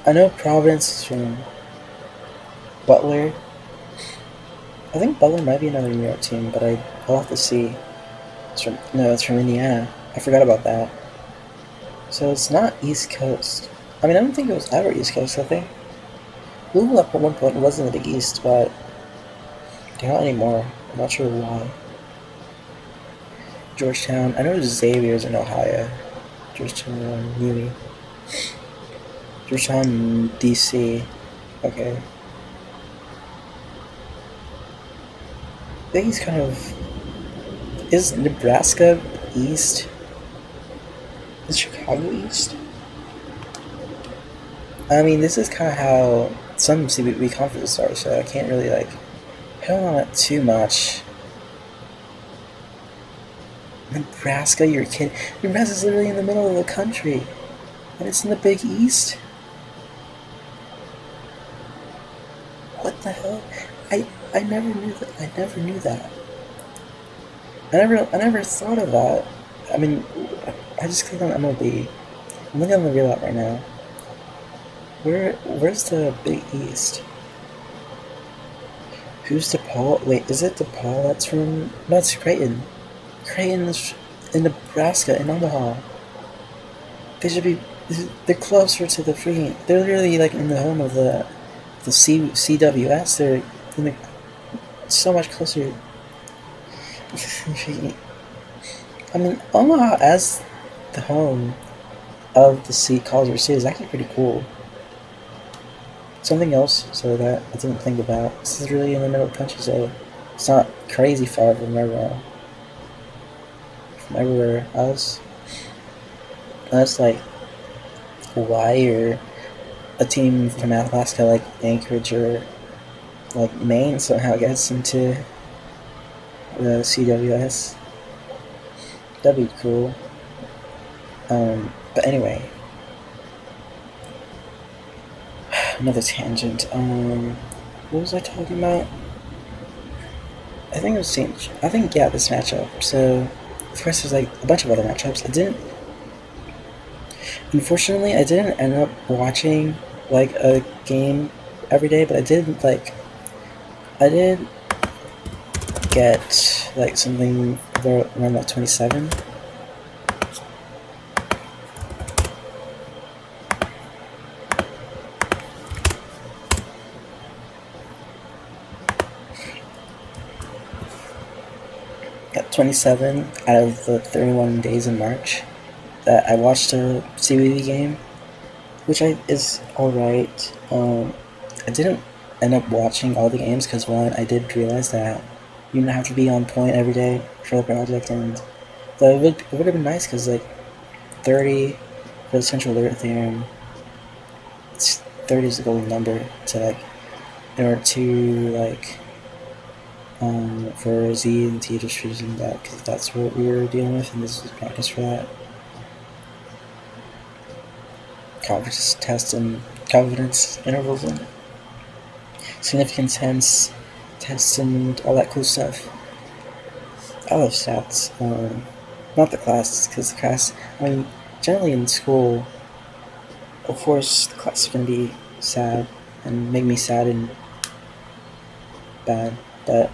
I know Providence is from Butler. I think Butler might be another New York team, but I'll have to see. It's from Indiana. I forgot about that. So it's not East Coast. I mean, I don't think it was ever East Coast. I think Louisville at one point was in the Big East, but they're not anymore. I'm not sure why. Georgetown. I know Xavier's in Ohio. Georgetown, Uni. Georgetown, DC. Okay. I think he's kind of. Is Nebraska East? Is Chicago East? I mean, this is kind of how some CBB conferences are, so I can't really, like, hit on it too much. Nebraska, you're kidding. Nebraska's literally in the middle of the country, and it's in the Big East? What the hell? I never knew that. I never knew that. I never thought of that. I mean, I just clicked on MLB. I'm looking on the real app right now. Where's the Big East? Who's DePaul? Wait, is it DePaul that's from? No, it's Creighton. Creighton is in Nebraska, in Omaha. They should be. They're closer to the freaking. They're literally like in the home of the CWS. They're in the, so much closer. I mean, Omaha as the home of the College World Series is actually pretty cool. Something else, so that I didn't think about. This is really in the middle of the country, so it's not crazy far from everywhere else. Unless like Hawaii or a team from Alaska like Anchorage or like Maine somehow gets into the CWS. That'd be cool. But anyway, another tangent. What was I talking about? I think it was St. I think yeah, this matchup. So, of course, there's like a bunch of other matchups. Unfortunately, I didn't end up watching like a game every day, but I did get like something around like 27. Got 27 out of the 31 days in March that I watched a CBB game, which is alright. I didn't end up watching all the games because one, I did realize that you don't have to be on point every day for the project, and though it would have been nice because like 30 for the central limit theorem, 30 is the golden number to like in order to like for Z and T distribution that because that's what we were dealing with, and this was practice for that. Confidence test and confidence intervals and significance tests and all that cool stuff. I love stats. Not the class, because the class, I mean, generally in school, Of course, the class is gonna be sad and make me sad and bad, but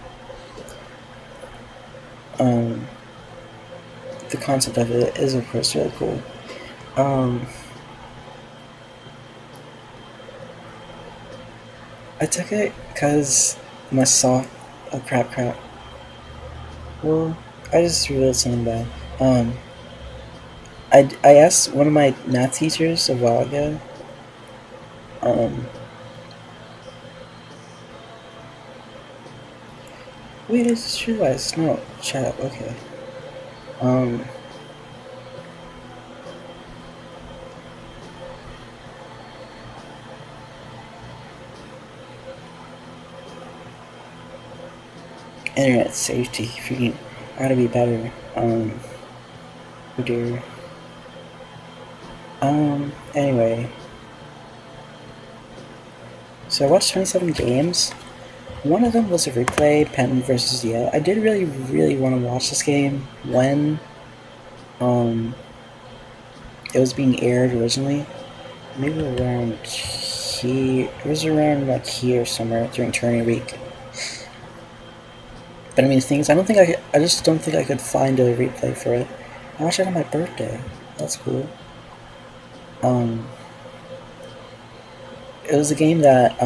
the concept of it is, of course, really cool. I took it because my soft. Oh crap. Well, I just realized something bad. I asked one of my math teachers a while ago. Wait, I just realized. No, shut up. Okay. Um, Internet safety. Freaking, gotta be better. Oh dear. Anyway. So I watched 27 games. One of them was a replay, Penn versus Yale. I did really want to watch this game when it was being aired originally. Maybe around here. It was around like here somewhere during tourney week. But I mean, things. I just don't think I could find a replay for it. I watched it on my birthday. That's cool. It was a game that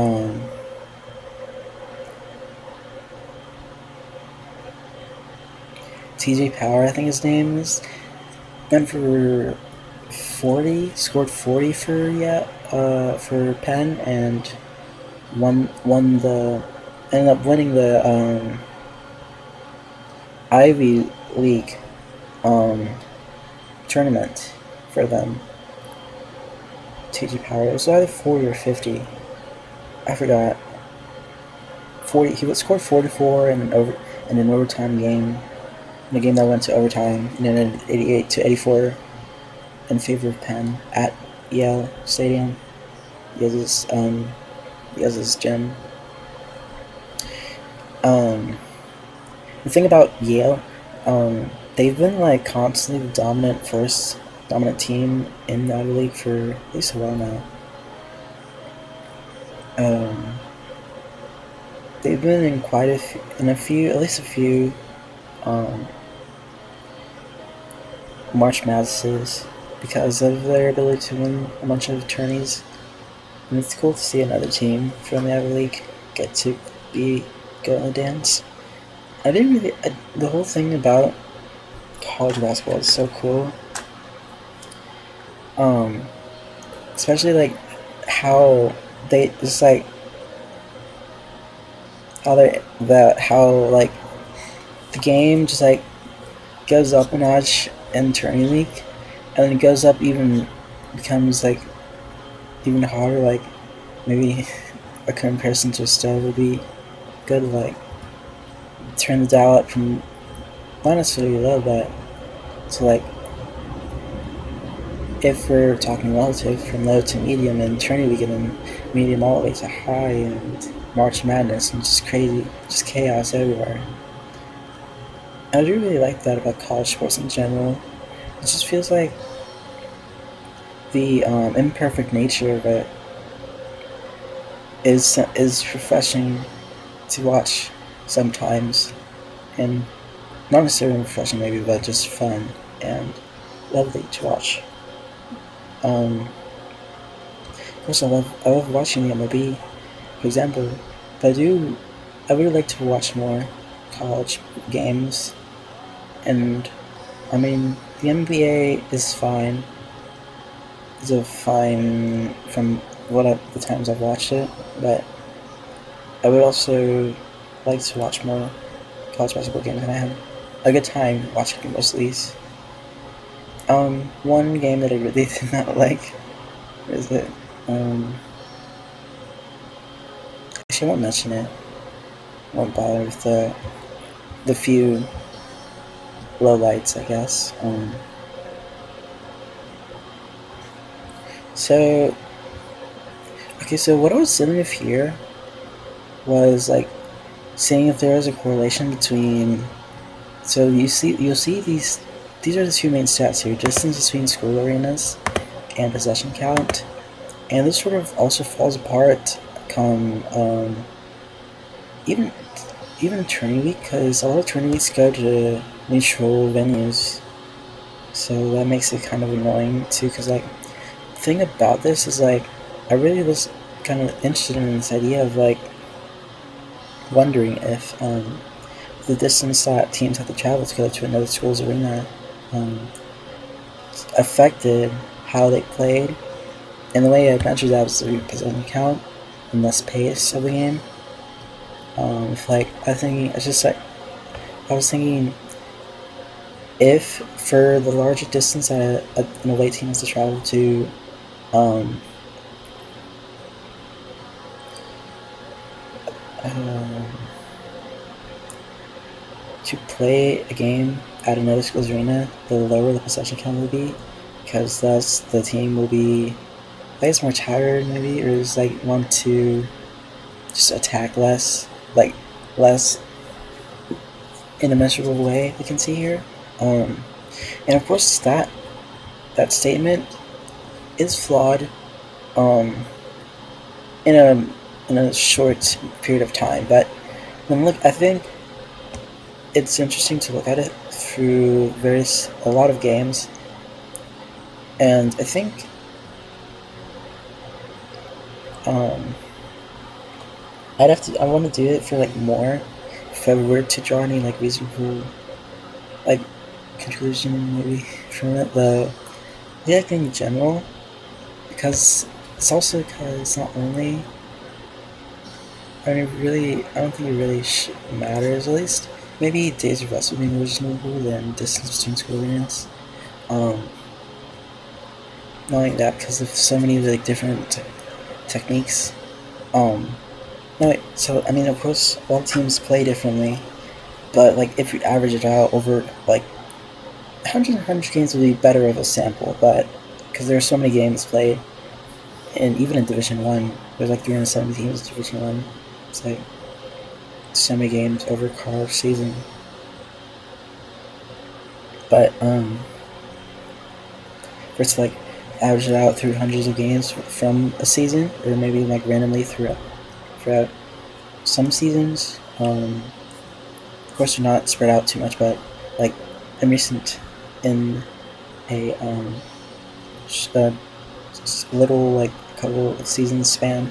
TJ Power, I think his name is, went for 40, scored 40 for Penn, and ended up winning the Ivy League tournament for them. TJ Power. It was either 40 or 50. I forgot. 40. He scored 44 in an overtime game. In a game that went to overtime, and then an 88-84 in favor of Penn at Yale Stadium. Yale's gym. The thing about Yale, they've been like constantly the dominant team in the Ivy League for at least a while now. They've been in at least a few March Madnesses because of their ability to win a bunch of tourneys. And it's cool to see another team from the Ivy League get to go in the dance. The whole thing about college basketball is so cool. Especially like how they just like how like the game just like goes up a notch in tourney week, and then it goes up becomes like even harder. Like maybe a comparison to a stove would be good. Like turn the dial up from not necessarily low, but to like if we're talking relative from low to medium and tourney week, and then medium all the way to high and March Madness and just crazy, just chaos everywhere. I do really like that about college sports in general. It just feels like the imperfect nature of it is refreshing to watch sometimes, and not necessarily refreshing maybe, but just fun and lovely to watch. Of course, I love watching the MLB, for example, but I would like to watch more college games, and I mean the NBA is fine. It's a fine from the times I've watched it, but I would also like to watch more college basketball games, and I had a good time watching most of these. One game that I really did not like is it. Actually, I won't mention it. I won't bother with the few lowlights, I guess. So what I was sitting with here was like seeing if there was a correlation between. So you'll see these are the two main stats here: distance between school arenas and possession count. and this sort of also falls apart come even even tourney week, because a lot of tourney weeks go to neutral venues, so that makes it kind of annoying too. Because like the thing about this is like I really was kind of interested in this idea of like wondering if the distance that teams have to travel to go to another school's arena um, affected how they played. And the way I measured that was the possession count and less pace of the game. Like I was thinking if for the larger distance that an away team has to travel um, um, to play a game at another school's arena, the lower the possession count will be, because thus the team will be, I guess, more tired maybe, or just like want to just attack less, like less in a measurable way. We can see here, and of course that statement is flawed, um, in a short period of time. But when look, I think it's interesting to look at it through a lot of games, and I think um, I want to do it for like more. If I were to draw any like reasonable like conclusion maybe from it, though, yeah, I think in general, because it's also because not only I don't think it really matters. At least maybe days of rest would be more reasonable than distance between school units. Um, Knowing that because of so many like different techniques. Um, no, wait, so I mean, of course, all teams play differently, but like if you average it out over like hundred games would be better of a sample, but because there are so many games played, and even in Division One, there's like 370 teams in Division One. It's like so many games over a college season. But for it to like average it out through hundreds of games from a season, or maybe like randomly throughout some seasons. Of course, they're not spread out too much, but like in a a little like couple of seasons span,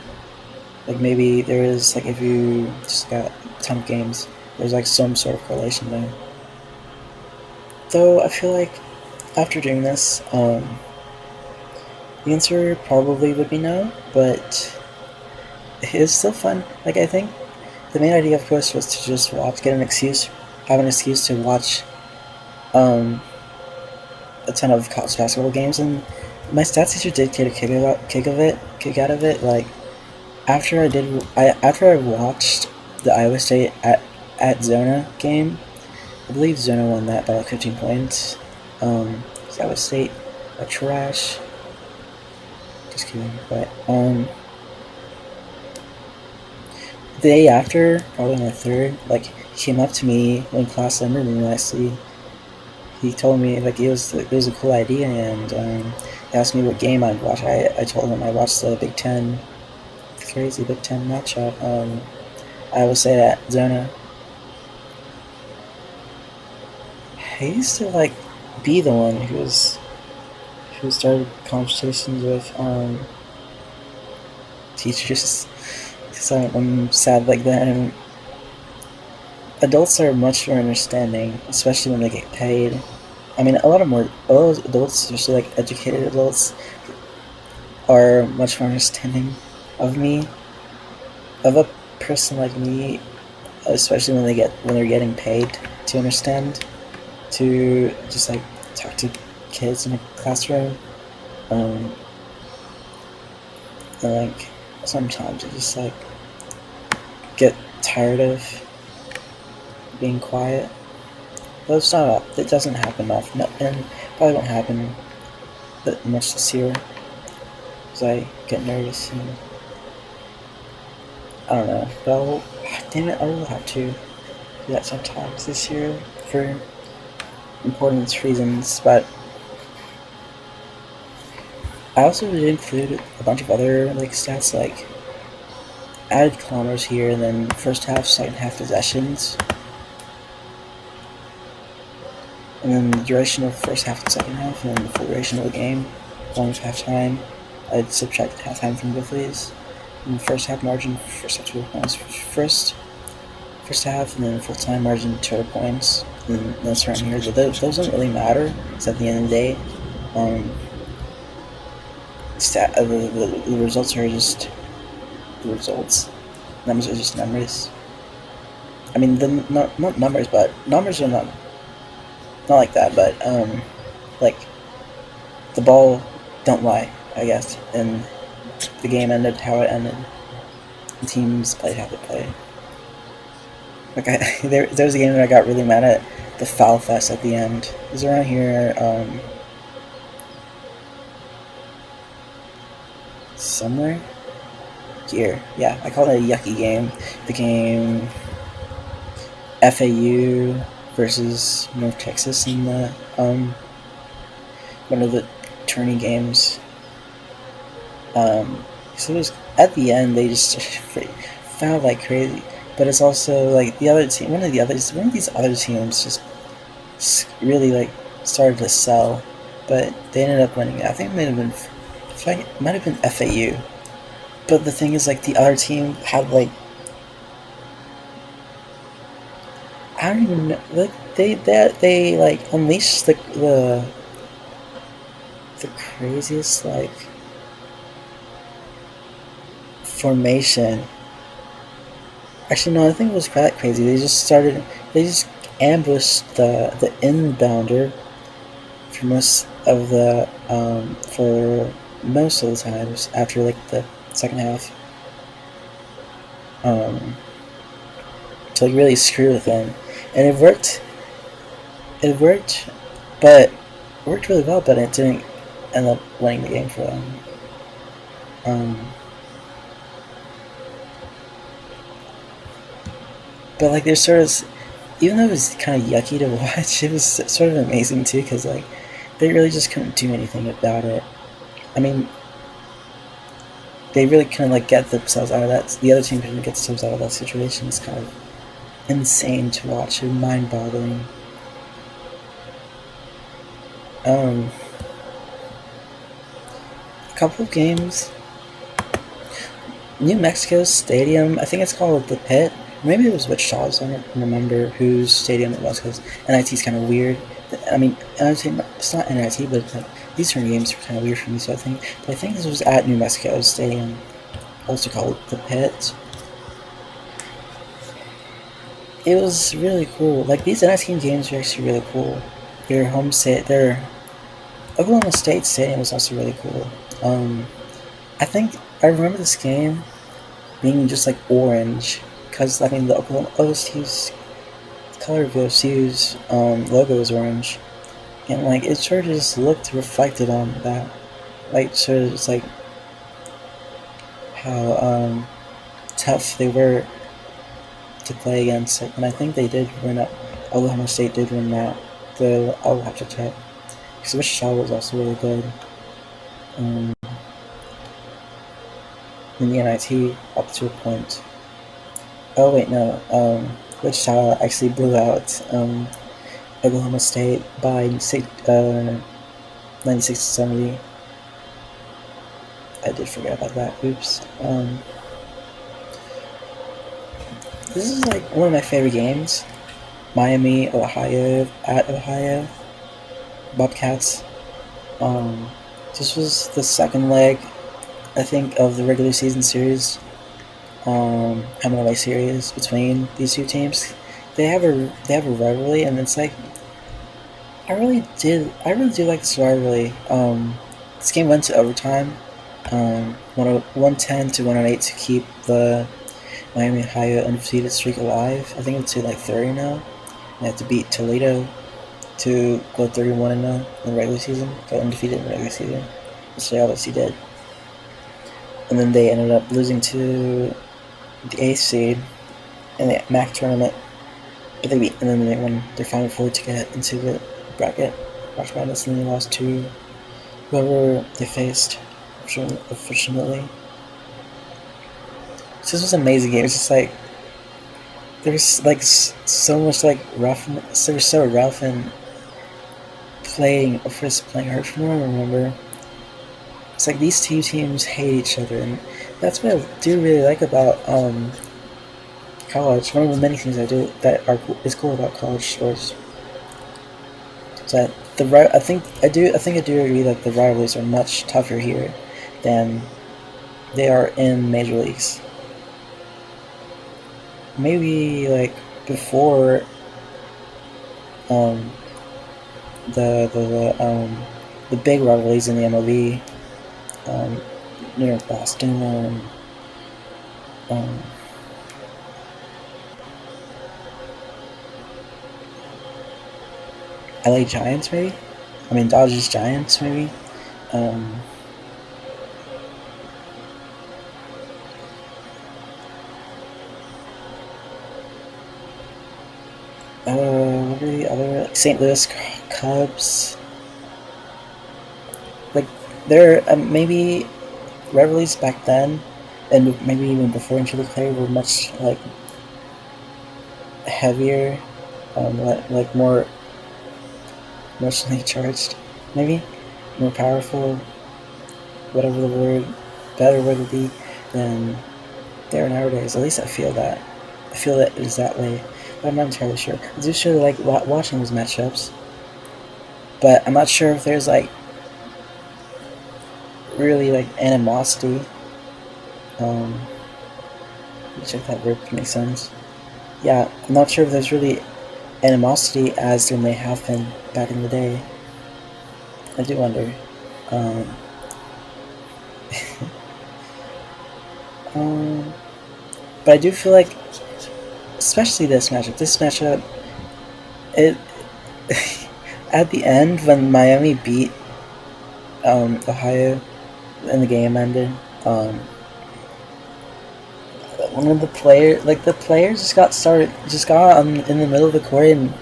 like maybe there is like if you just got a ton of games, there's like some sort of correlation there. Though I feel like after doing this, the answer probably would be no, but it is still fun. Like I think the main idea, of course, was to just have an excuse to watch um, a ton of college basketball games, and my stats teacher did get a kick out of it. Like after I watched the Iowa State at Zona game, I believe Zona won that by like 15 points. Iowa State a trash. Just kidding, but the day after, probably on the third, like he came up to me when class ended, and actually he told me like it was a cool idea, and he asked me what game I'd watch. I told him I watched the Big Ten, crazy Big Ten matchup. I would say at Zona. I used to like be the one who started conversations with teachers, because I'm sad like that. And adults are much more understanding, especially when they get paid. I mean, a lot of adults, especially like educated adults, are much more understanding of me, of a person like me, especially when they're getting paid to understand, to just like talk to kids in a classroom. Um, and like sometimes I just like get tired of being quiet. But it's not. It doesn't happen often, and probably won't happen that much this year, because I get nervous and I don't know. But damn it, I will have to do that sometimes this year for important reasons. But I also did include a bunch of other like stats like added kilometers here, and then first half, second half possessions, and then the duration of first half and second half, and then the full duration of the game, along with halftime. I'd subtracted halftime from both of these. And the first half margin, first half total points, first half, and then full time margin total points. And that's around here. Those don't really matter. It's at the end of the day. Um, the results are just the results. Numbers are just numbers. I mean, not numbers, but numbers are not like that. But like the ball don't lie, I guess. And the game ended how it ended. The teams played how they played. Like there was a game that I got really mad at the foul fest at the end. It was around here somewhere here. Yeah, I call it a yucky game. The game FAU versus North Texas in the one of the tourney games. So it was at the end they just fouled like crazy, but it's also like the other team. One of these other teams just really like started to sell, but they ended up winning. I think it might have been FAU. But the thing is, like the other team had like I don't even know. Like they like unleashed the craziest like formation. Actually, no, I think it was that crazy. They just ambushed the inbounder for most of the times after like the second half. To like really screw with them, and it worked. It worked, but it worked really well. But it didn't end up winning the game for them. But like there's sort of, even though it was kind of yucky to watch, it was sort of amazing too because like they really just couldn't do anything about it. I mean, they really couldn't like get themselves out of that. The other team couldn't get themselves out of that situation. It's kind of insane to watch and mind-boggling. A couple of games. New Mexico Stadium, I think it's called the Pit. Maybe it was Wichita's. I don't remember whose stadium it was because NIT's kind of weird. I mean, it's not NIT, but like, these turn games are kind of weird for me. So I think this was at New Mexico Stadium, also called the Pit. It was really cool. Like these NIT games are actually really cool. Their Oklahoma State Stadium was also really cool. I think I remember this game being just like orange because I mean the Oklahoma OSU's color of OSU's logo is orange, and like it sort of just looked reflected on that, like sort of just like how tough they were to play against, and I think they did win up. Oklahoma State did win that. I'll have to check because Wichita was also really good. In the NIT up to a point. Oh wait, no. Wichita actually blew out Oklahoma State by 96 to 70. I did forget about that. Oops. This is like one of my favorite games. Miami, Ohio, at Ohio. Bobcats. This was the second leg, I think, of the regular season series. MLA series between these two teams. They have a rivalry, and it's like I really do like this rivalry. This game went to overtime, 110 to 108 to keep the Miami Ohio undefeated streak alive. I think it's to like 30 now. They have to beat Toledo to go 31-0 in the regular season, go undefeated in the regular season, which they obviously did. And then they ended up losing to the 8th seed in the MAC tournament, but they won their Final Four to get into the bracket. March Madness, and they lost to whoever they faced, unfortunately. So this was an amazing game. It's just like there's like so much like rough. They were so rough and first playing hard from what I remember. It's like these two teams hate each other, and that's what I do really like about college. One of the many things I do that is cool about college sports is that I do agree that the rivalries are much tougher here than they are in major leagues. Maybe like before um, the big rivalries in the MLB, New York Boston, um, LA Giants, maybe. I mean Dodgers Giants, maybe. Um, what are the other St. Louis Cubs? Like there, maybe rivalries back then, and maybe even before Into the Clay were much like heavier, like more emotionally charged, maybe more powerful, whatever the better word would be than they are nowadays. At least I feel that. I feel that it is that way. But I'm not entirely sure. I do sure like watching those matchups, but I'm not sure if there's like really like animosity. Um, check that word makes sense. Yeah, I'm not sure if there's really animosity as there may have been back in the day. I do wonder. Um, um, but I do feel like, especially this matchup, it at the end when Miami beat Ohio and the game ended, one of the players just got in the middle of the court and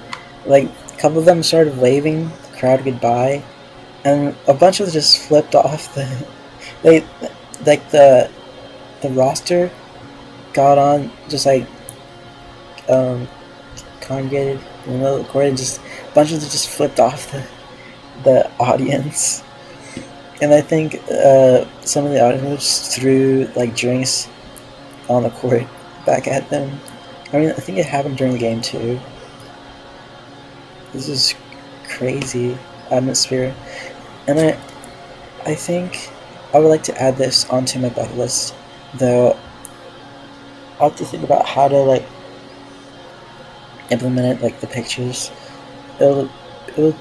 like a couple of them started waving the crowd goodbye, and a bunch of them just flipped off they like the roster got on just like um, congregated in the middle of the court and just a bunch of them just flipped off the audience, and I think some of the audience threw like drinks on the court back at them. I mean, I think it happened during the game too. This is crazy atmosphere, and I think I would like to add this onto my bucket list, though. I'll have to think about how to like implement it, like the pictures. It'll it'll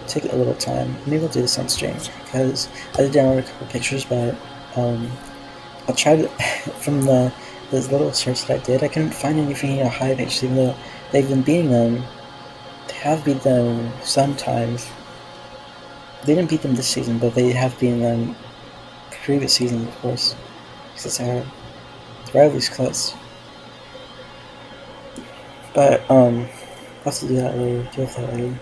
take a little time. Maybe I'll do this on stream because I did download a couple pictures, but I'll try to from the little search that I did. I couldn't find anything on high pitch, even though they've been beating them. They have beat them sometimes. They didn't beat them this season, but they have beaten them previous season, of course. Because it's hard. The rivalry's close. But I'll have to do that later. Deal with that later.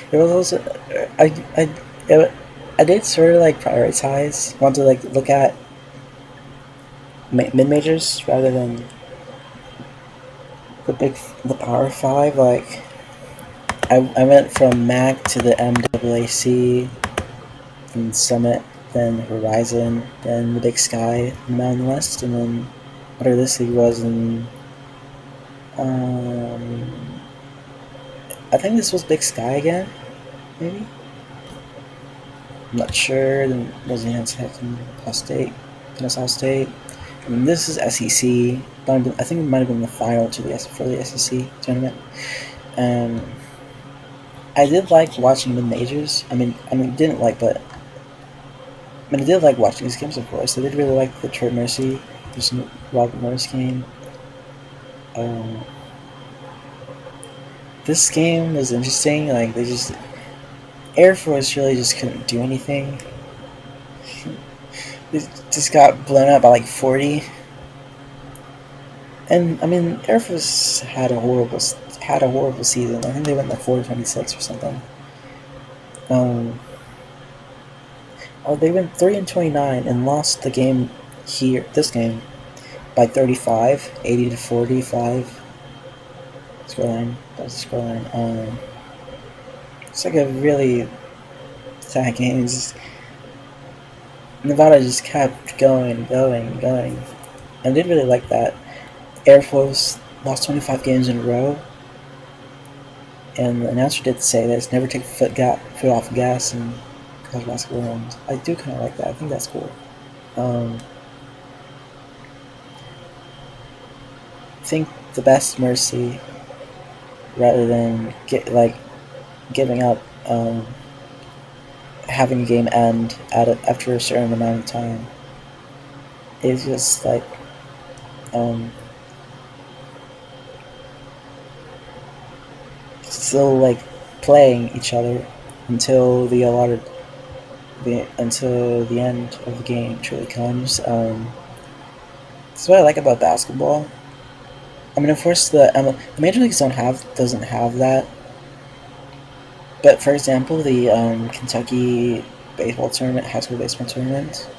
There was also I did sort of like prioritize, want to like look at mid majors rather than the Power Five. Like I went from MAC to the MAAC, then Summit, then Horizon, then the Big Sky, the Mountain West, and then whatever this league was in. I think this was Big Sky again, maybe. I'm not sure. Then Louisiana Tech and Ohio State, Kennesaw State. I mean, this is SEC. I think it might have been the final for the SEC tournament. I did like watching the majors. Didn't like, but I did like watching these games, of course. I did really like the Trey Mercy versus Robert Morris game. This game was interesting. Like Air Force really just couldn't do anything. It just got blown out by like 40. And I mean, Air Force had a horrible season. I think they went like 4-26 or something. Um, oh, they went 3-29 and lost the game this game by 35, 80-45 scoreline. That was the scoreline. It's like a really sad game. Nevada just kept going. I did really like that. Air Force lost 25 games in a row, and the announcer did say that it's never take foot off the gas in college basketball, and I do kind of like that. I think that's cool. I think the best mercy, rather than giving up, having a game end after a certain amount of time, is just like um, still like playing each other until until the end of the game truly comes. That's what I like about basketball. I mean, of course, the major leagues doesn't have that. But for example, the Kentucky baseball tournament, high school baseball tournament,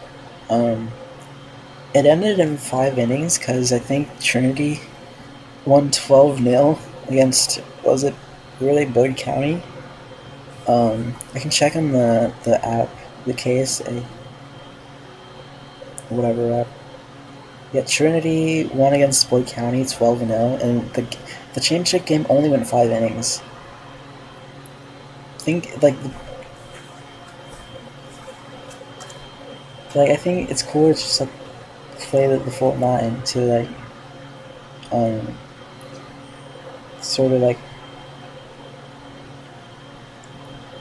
um, it ended in 5 innings because I think Trinity won 12-0 against, was it really Boyd County? I can check on the app, the KSA, whatever app. Yeah, Trinity won against Boyd County 12-0, and the championship game only went 5 innings. I think I think it's cool to just like play the full nine to like um sort of like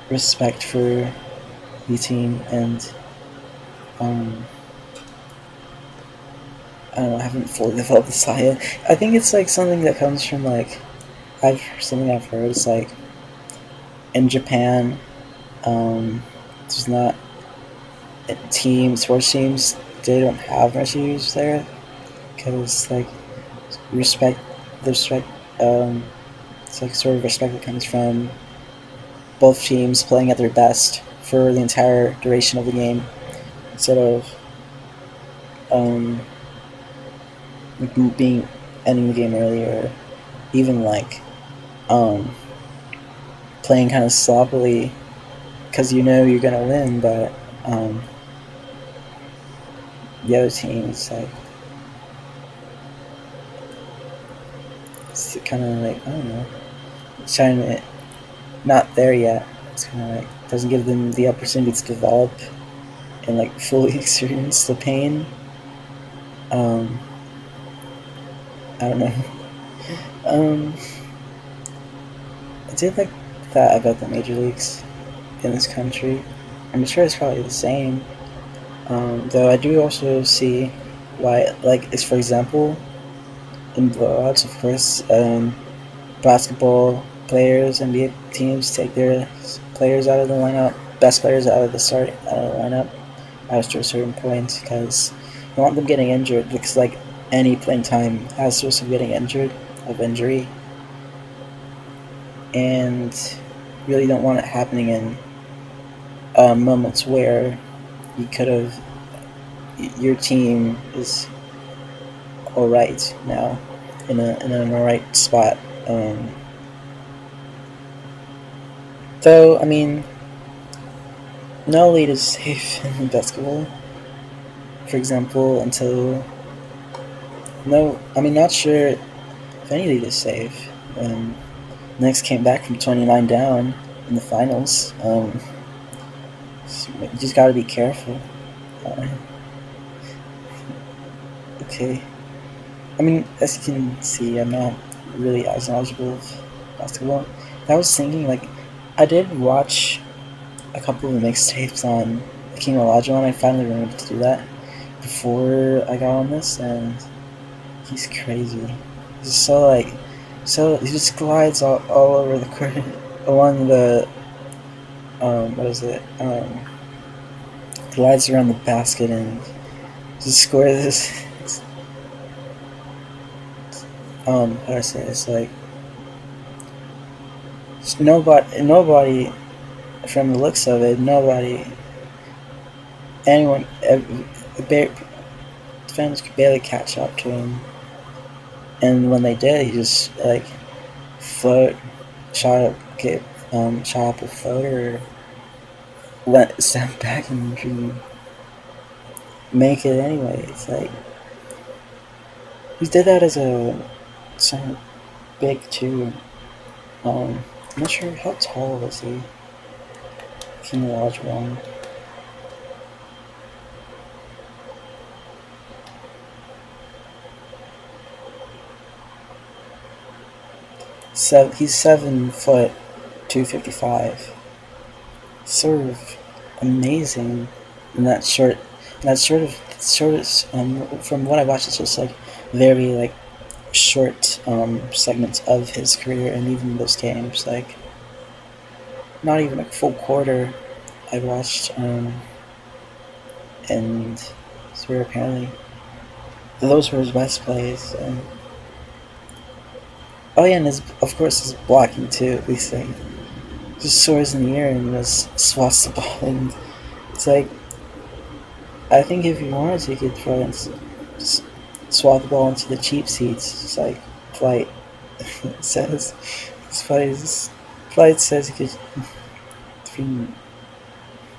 respect for the team, and I don't know, I haven't fully developed the style yet. I think it's like something that comes from like I've heard. It's like in Japan, there's not sports teams. They don't have mercenaries there because like respect the respect. It's like sort of respect that comes from both teams playing at their best for the entire duration of the game instead of um, being ending the game early, or even like um, playing kind of sloppily because you know you're gonna win, but the other team's like it's kind of like I don't know, trying to not there yet. It's kind of like doesn't give them the opportunity to develop and like fully experience the pain. I don't know. Um, I did like that about the major leagues in this country. I'm sure it's probably the same. Though I do also see why, like, it's for example, in blowouts, of course, basketball players, NBA teams take their players out of the lineup, best players out of the lineup after a certain point because you want them getting injured because, like, any playing time has risk of getting injury, and really don't want it happening in moments where you could have your team is all right now in an all right spot. Though I mean, no lead is safe in basketball. For example, until no, I mean, not sure if any lead is safe. Knicks came back from 29 down in the finals. So you just got to be careful. Uh, okay. I mean, as you can see, I'm not really as knowledgeable of basketball. I was thinking, like, I did watch a couple of mixtapes on King Olajuwon. I finally remembered to do that before I got on this, and he's crazy. He's so he just glides all over the court, along the what is it? Glides around the basket, and to score this. How do I say it's like nobody from the looks of it, nobody, anyone, fans could barely catch up to him. And when they did, he just like float, shot up, shot up a floater, went step back and make it anyway. It's like he did that as a center big too. I'm not sure how tall was he. Can you watch one? He's 7 foot 255. Serve amazing in that short. That from what I watched, it's just like very like short segments of his career, and even those games, like not even a full quarter, I watched, and so apparently those were his best plays. And oh yeah, and of course his blocking too. At least like just soars in the air and just swats the ball, and it's like I think if he wanted to, he could throw and just swat the ball into the cheap seats, just like flight says. Flight says he could.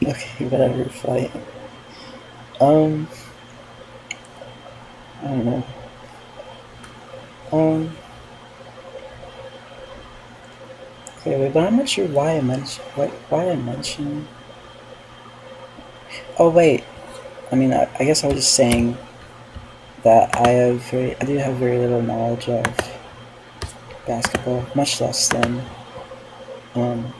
Okay, whatever. Flight. Um, I don't know. Um, okay, wait, but I'm not sure why I mentioned. Oh wait, I mean, I guess I was just saying that I do have very little knowledge of basketball, much less than um.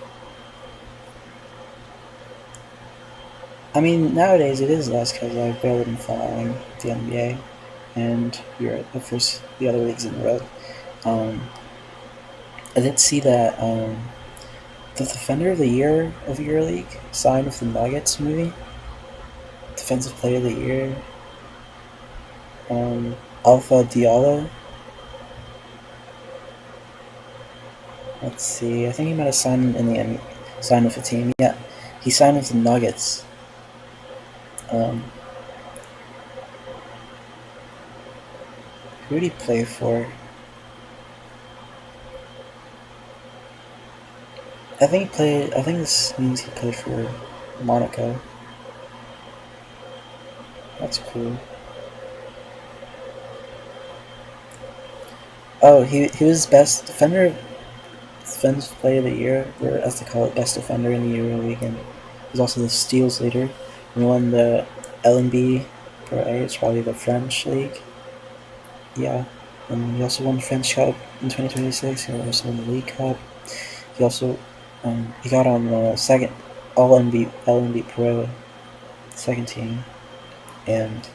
I mean, nowadays it is less because I've barely been following the NBA and Europe, the other leagues in the world. Um, I did see that the Defender of the Year of EuroLeague signed with the Nuggets movie. Defensive Player of the Year, Alpha Diallo. Let's see. I think he might have signed signed with a team. Yeah, he signed with the Nuggets. Um, who did he play for? I think he played. I think this means he played for Monaco. That's cool. Oh, he was best defensive player of the year, or as they call it, best defender in the EuroLeague, and he's also the steals leader. He won the LNB Pro A. It's probably the French league. Yeah, and he also won the French Cup in 2026. He also won the League Cup. He also he got on the second All LNB Pro second team, and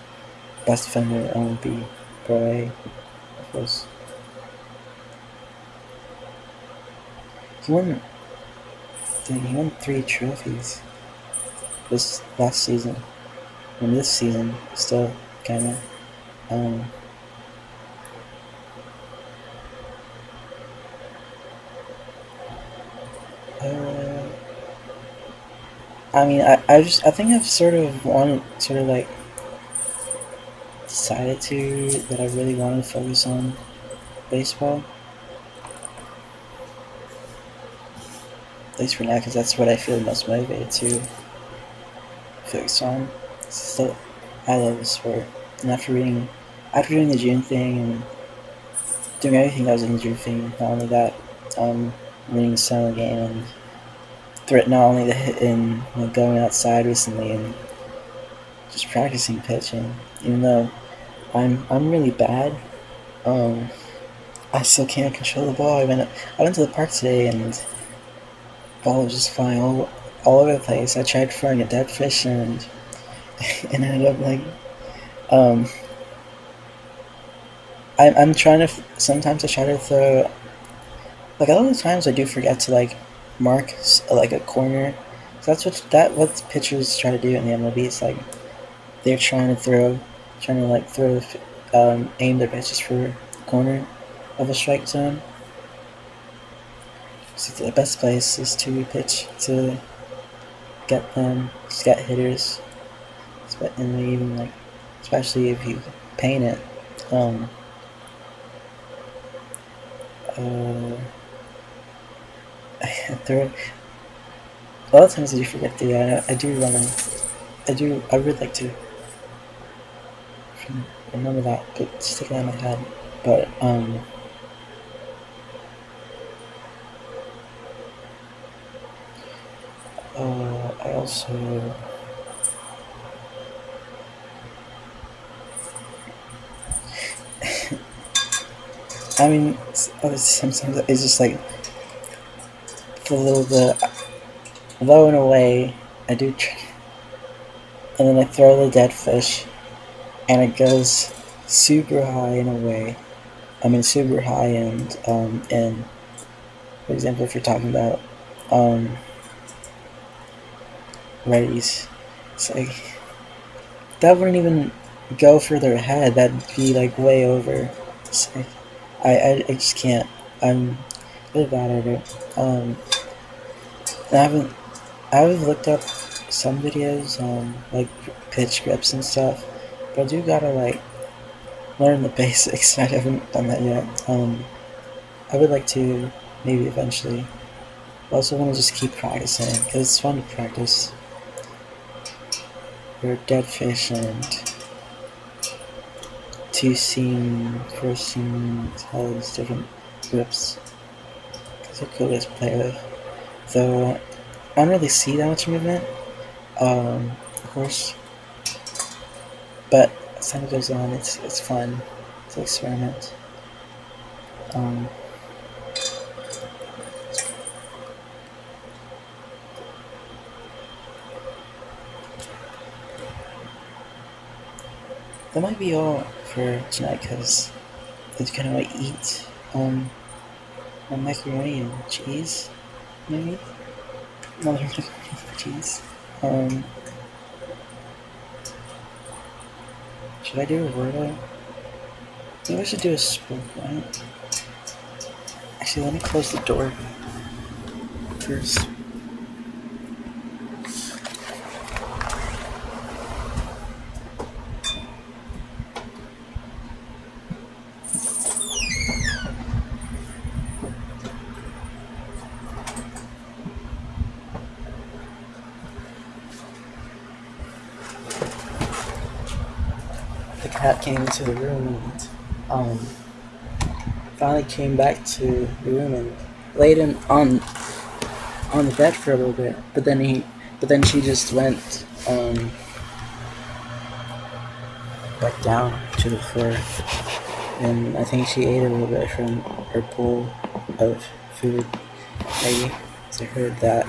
best defender LNB Pro A, of course. He won. He won 3 trophies this last season. And this season, still kind of. Um, uh, I mean, I think I've sort of like decided that I really want to focus on baseball. At least for now, because that's what I feel most motivated to focus on. Still, I love the sport. And after doing the June thing and doing everything that was in the June thing, not only that, winning the summer game and not only the hit and going outside recently and just practicing pitching. Even though I'm really bad, um, I still can't control the ball. I went to the park today and the ball was just flying all over the place. I tried throwing a dead fish and and ended up like um, I'm trying to sometimes I try to throw like a lot of times I do forget to like mark like a corner. So that's what pitchers try to do in the MLB. It's like they're trying to like aim their pitches for the corner of a strike zone. So the best place is to pitch to get hitters, and even like, especially if you paint it. Um, uh, there, a lot of times I do forget to do that. I do wanna, I would like to remember that, but stick it in my head. But I also, I mean, sometimes it's just like a little bit low and away. I do, and then I throw the dead fish, and it goes super high and away. I mean, super high and for example, if you're talking about um, righties, it's like that wouldn't even go further ahead. That'd be like way over. It's like, I just can't. I'm really bad at it. I've looked up some videos on like pitch grips and stuff, but I do gotta like learn the basics. I haven't done that yet. I would like to maybe eventually. I also want to just keep practicing because it's fun to practice your dead fish and two seam, four seam, all these different grips. Because they're cool to play with. Though I don't really see that much movement, of course. But as time goes on, it's fun to experiment. Um, that might be all for tonight because it's gonna like eat macaroni and cheese, maybe. Another macaroni and cheese. Um, should I do a Wordle? Maybe I should do a sport, right? Actually, let me close the door first. The cat came into the room and finally came back to the room and laid him on the bed for a little bit. But then she just went back down to the floor, and I think she ate a little bit from her bowl of food. Maybe so I heard that.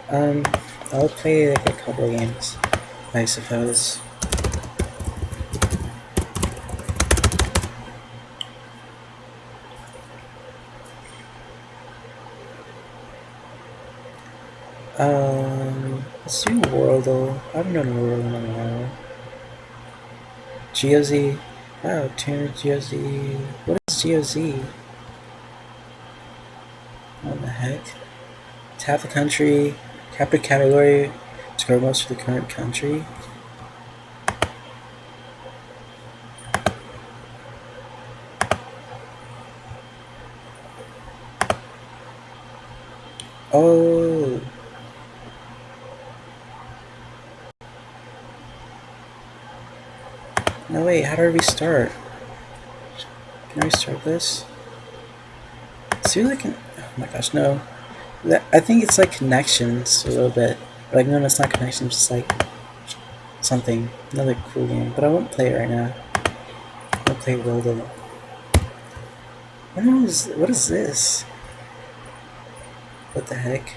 Um, I'll play like a couple of games, I suppose. Let's do Wordle. I haven't done Wordle in a while. GOZ. Wow, Tuner GOZ. What is GOZ? What the heck? Tap the country, tap the category, score most for the current country. Oh. No, wait, how do I restart? Can I restart this? See, like, oh my gosh, no. I think it's like connections a little bit. Like, no, it's not connections, it's like something. Another cool game, but I won't play it right now. I'll play Wordle. What is this? What the heck?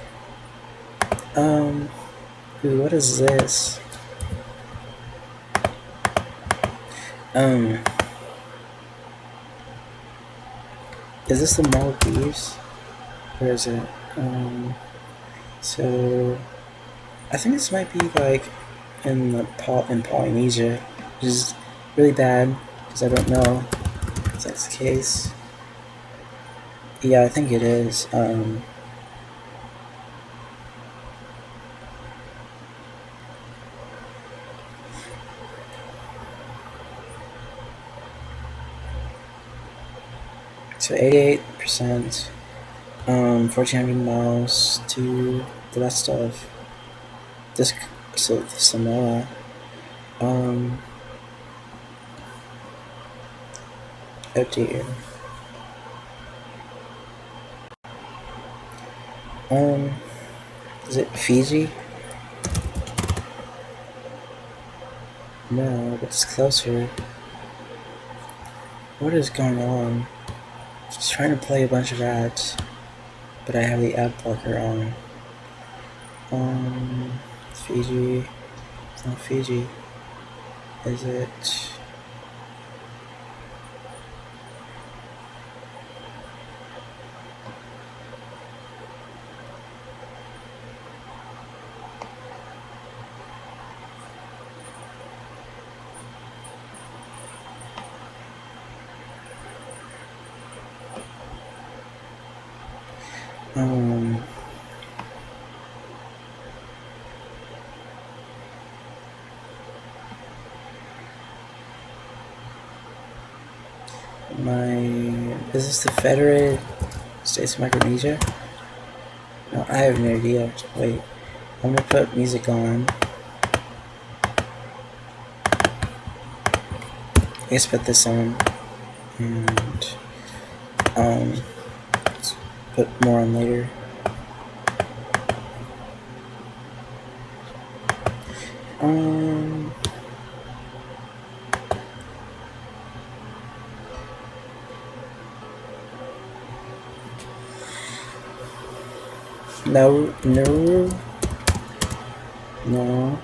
Ooh, what is this? Is this the Maldives? Where is it? So I think this might be like in Polynesia, which is really bad because I don't know if that's the case. Yeah, I think it is. So 88%, 1,400 miles to the west of this, so Samoa. Oh dear. Um, is it Fiji? No, but it's closer. What is going on? Just trying to play a bunch of ads, but I have the ad blocker on. It's Fiji. It's not Fiji. Is it? Um, is this the Federated States of Micronesia? No, I have no idea. Wait, I'm gonna put music on. I guess put this on, and let's put more on later. No, no, no.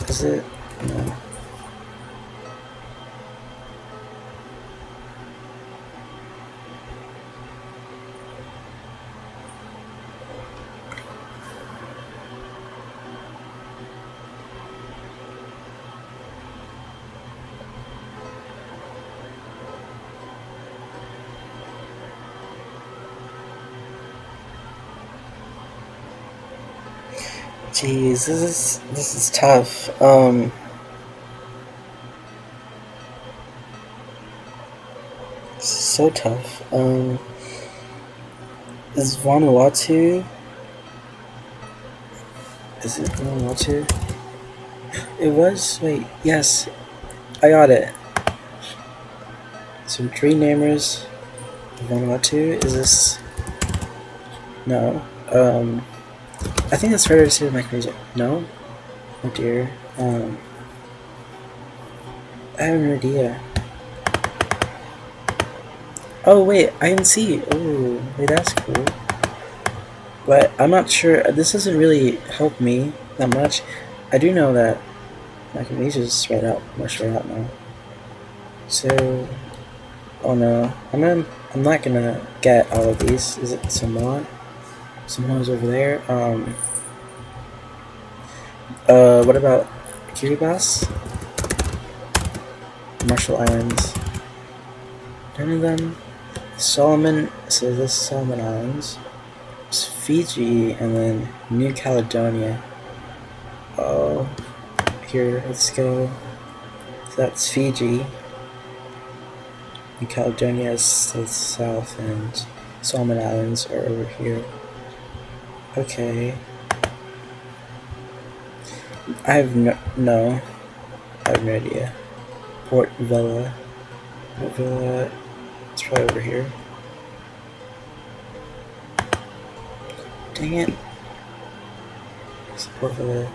Is it? No. Jeez, this is tough. This is so tough. Is Vanuatu? Is it Vanuatu? It was. Wait, yes, I got it. So tree namers, Vanuatu. Is this? No. I think that's Federated State of Micronesia. No. Oh dear. I have no idea. Oh wait, I can see. Oh, wait, that's cool. But I'm not sure. This doesn't really help me that much. I do know that Micronesia is spread out, more spread out now. So, oh no, I'm not gonna get all of these. Is it Samoa? Samoa's over there. What about Kiribati? Marshall Islands. None of them. Solomon. So this is Solomon Islands. It's Fiji and then New Caledonia. Oh, here, let's go. So that's Fiji. New Caledonia is to the south, and Solomon Islands are over here. Okay. I have no idea. Port Vila. Port Vila, it's probably over here. Dang it. Port Vila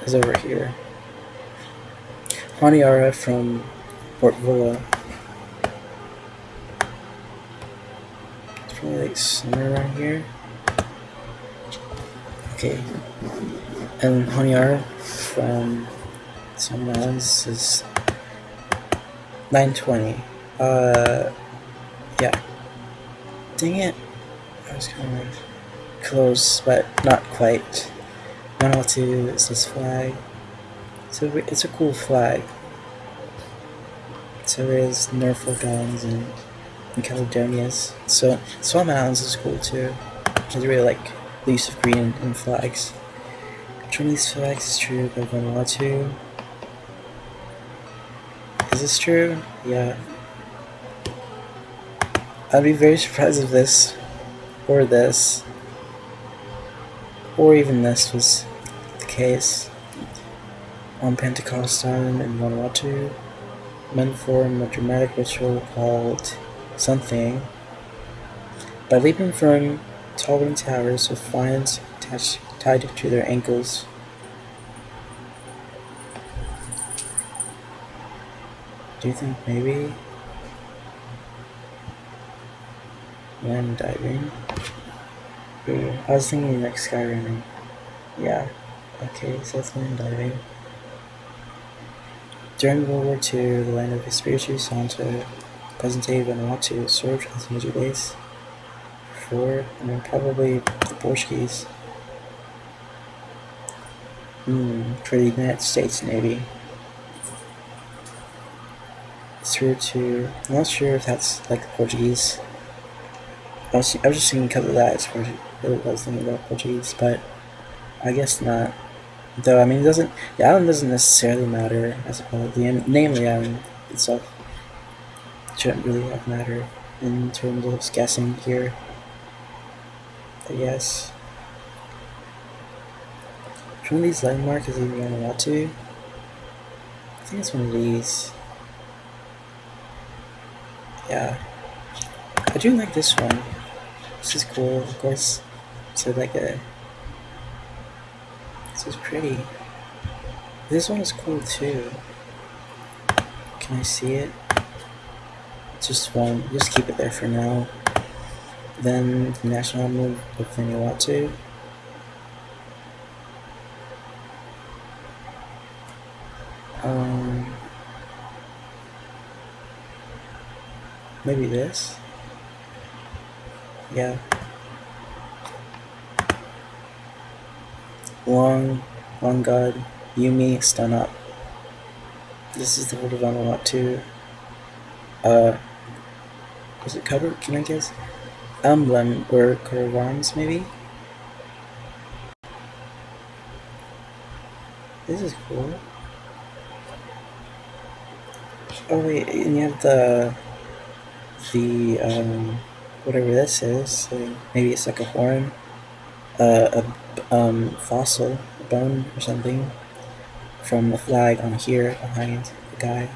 is over here. Honiara from Port Vila. It's probably like somewhere around here. Okay. And Honiara from Solomon Islands is 920. Yeah. Dang it. I was kind of close, but not quite. Vanuatu is this flag. So it's a cool flag. So is Norfolk Islands and Caledonia's. So Solomon Islands is cool too. I really like the use of green in flags. Which one of these flags is true about Vanuatu? Is this true? Yeah. I'd be very surprised if this, or this, or even this was the case. On Pentecost Island in Vanuatu, men perform a dramatic ritual called something by leaping from towering towers with vines tied to their ankles. Do you think maybe land diving? Ooh, I was thinking like skyrunning. Yeah. Okay, so it's land diving. During World War II, the land of Espiritu Santo, present-day Vanuatu, served as a major base for, probably the Portuguese. For the United States Navy. Through to, I'm not sure if that's like the Portuguese. I was just thinking because of that, I was thinking about Portuguese, but I guess not. Though, I mean, the island doesn't necessarily matter, I suppose. The name of the island itself shouldn't really have matter in terms of guessing here. I guess. Which one of these landmarks is even Vanuatu? I think it's one of these. Yeah. I do like this one. This is cool, of course. So like this is pretty. This one is cool too. Can I see it? Just one. Just keep it there for now. Then the national anthem of Vanuatu. Maybe this. Yeah. Long God, Yumi, stun up. This is the word of Vanuatu. Was it covered? Can I guess? Emblem or coat of arms, maybe? This is cool. Oh wait, and you have the whatever this is. So maybe it's like a horn, a fossil, a bone or something from the flag on here behind the guy.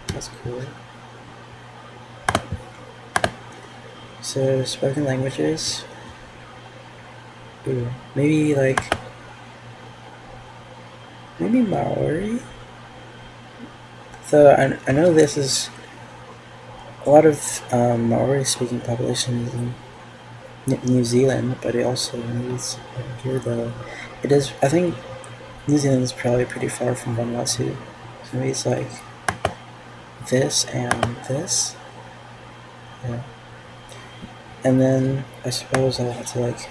That's cool. So spoken languages. Ooh, maybe Maori. So I know this is a lot of Maori speaking populations in New Zealand, but it also is here though. It is. I think New Zealand is probably pretty far from Vanuatu, so maybe it's like this and this. Yeah. And then I suppose I'll have to like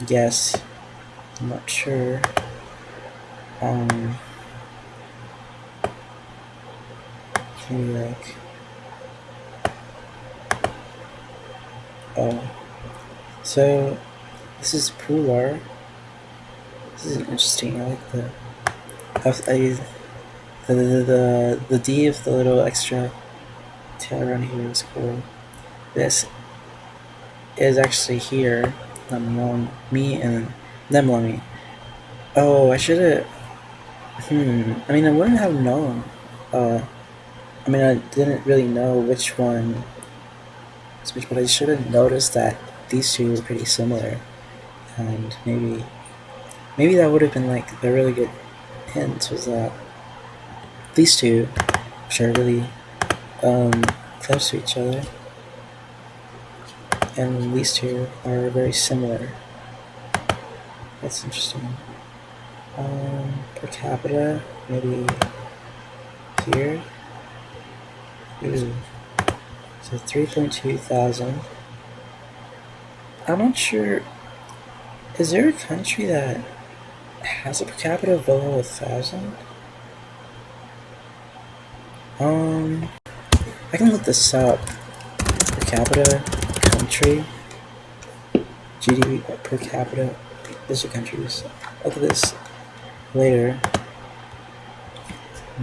guess. I'm not sure. Maybe like so this is Pular. This is interesting. I like the D of the little extra tail around here is cool. This is actually here. Me and Nemlami. Oh, I should have. I mean, I wouldn't have known. I mean, I didn't really know which one was which, but I should have noticed that these two were pretty similar, and maybe that would have been like a really good hint. Was that these two, which are really close to each other, and these two are very similar. That's interesting. Per capita, maybe here. Ooh. So 3.2 thousand. I'm not sure. Is there a country that has a per capita below 1,000? I can look this up. Per capita country GDP per capita. These are countries. Look at this later.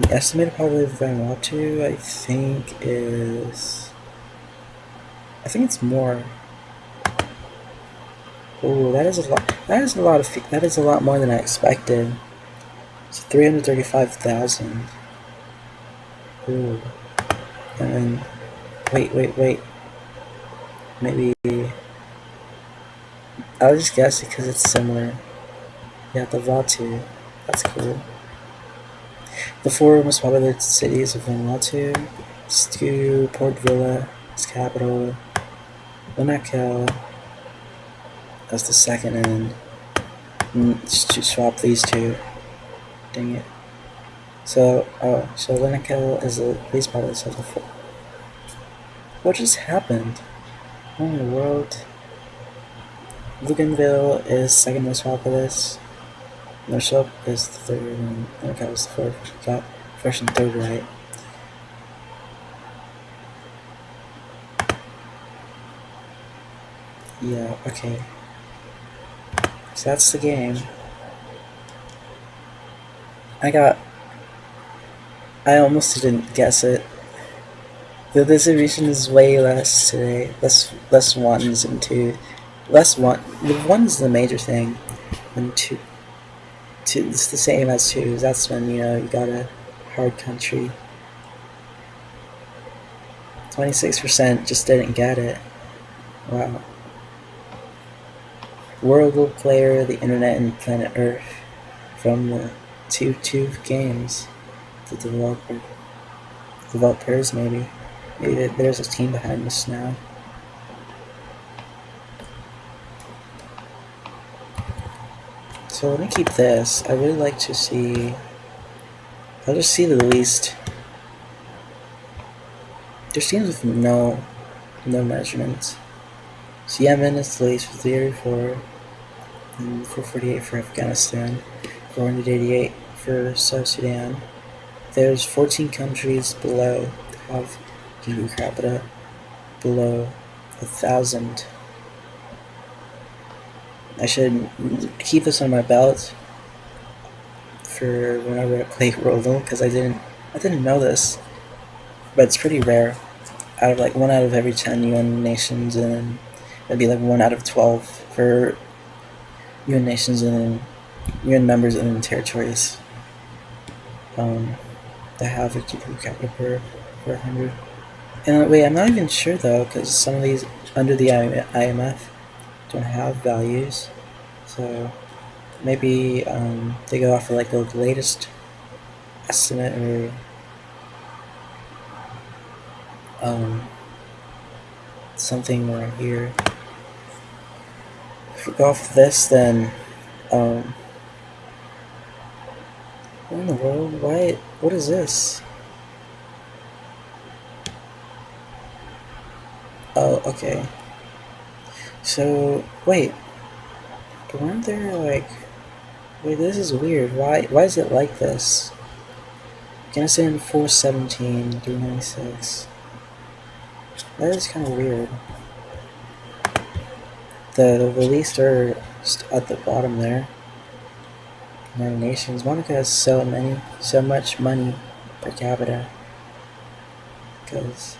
The estimated population of Vanuatu, I think it's more. Oh, that is a lot. That is a lot more than I expected. It's 335,000. Ooh. And then, wait. Maybe I'll just guess because it's similar. Yeah, the Vanuatu. That's cool. The four most populated cities of Vanuatu: Stu, Port Vila, its capital, Linakel as the second, and swap these two. Dang it. So Linakel is the least populous of the four. What just happened? What in the world? Luganville is second most populous. Norsup is the third, and Linakel is the fourth. Got first and third right. Yeah, okay. So that's the game. I almost didn't guess it. The distribution is way less today. Less ones and two. Less one. The one's the major thing, and two. It's the same as twos. That's when you got a hard country. 26% just didn't get it. Wow. World player, the internet, and planet Earth from the two games. The developers maybe. Maybe there's a team behind this now. So let me keep this. I really like to see. I'll just see the least. There's teams with no measurements. So Yemen is the least with 384, and 448 for Afghanistan, 488 for South Sudan. There's 14 countries below have GDP per capita below 1,000. I should keep this on my belt for whenever I play World because I didn't know this, but it's pretty rare. Out of like 1 out of every 10 UN nations, and it'd be like 1 out of 12 for UN nations and UN members and territories that have a GDP per capita per 100. And wait, I'm not even sure though, because some of these under the IMF don't have values, so maybe they go off of like the latest estimate or something around here. If we go off of this, then what in the world? Why? What is this? Oh, okay. So wait, but weren't there like? Wait, this is weird. Why is it like this? Afghanistan 417, 396. That is kind of weird. The least are just at the bottom there. United Nations. Monaco has so much money per capita because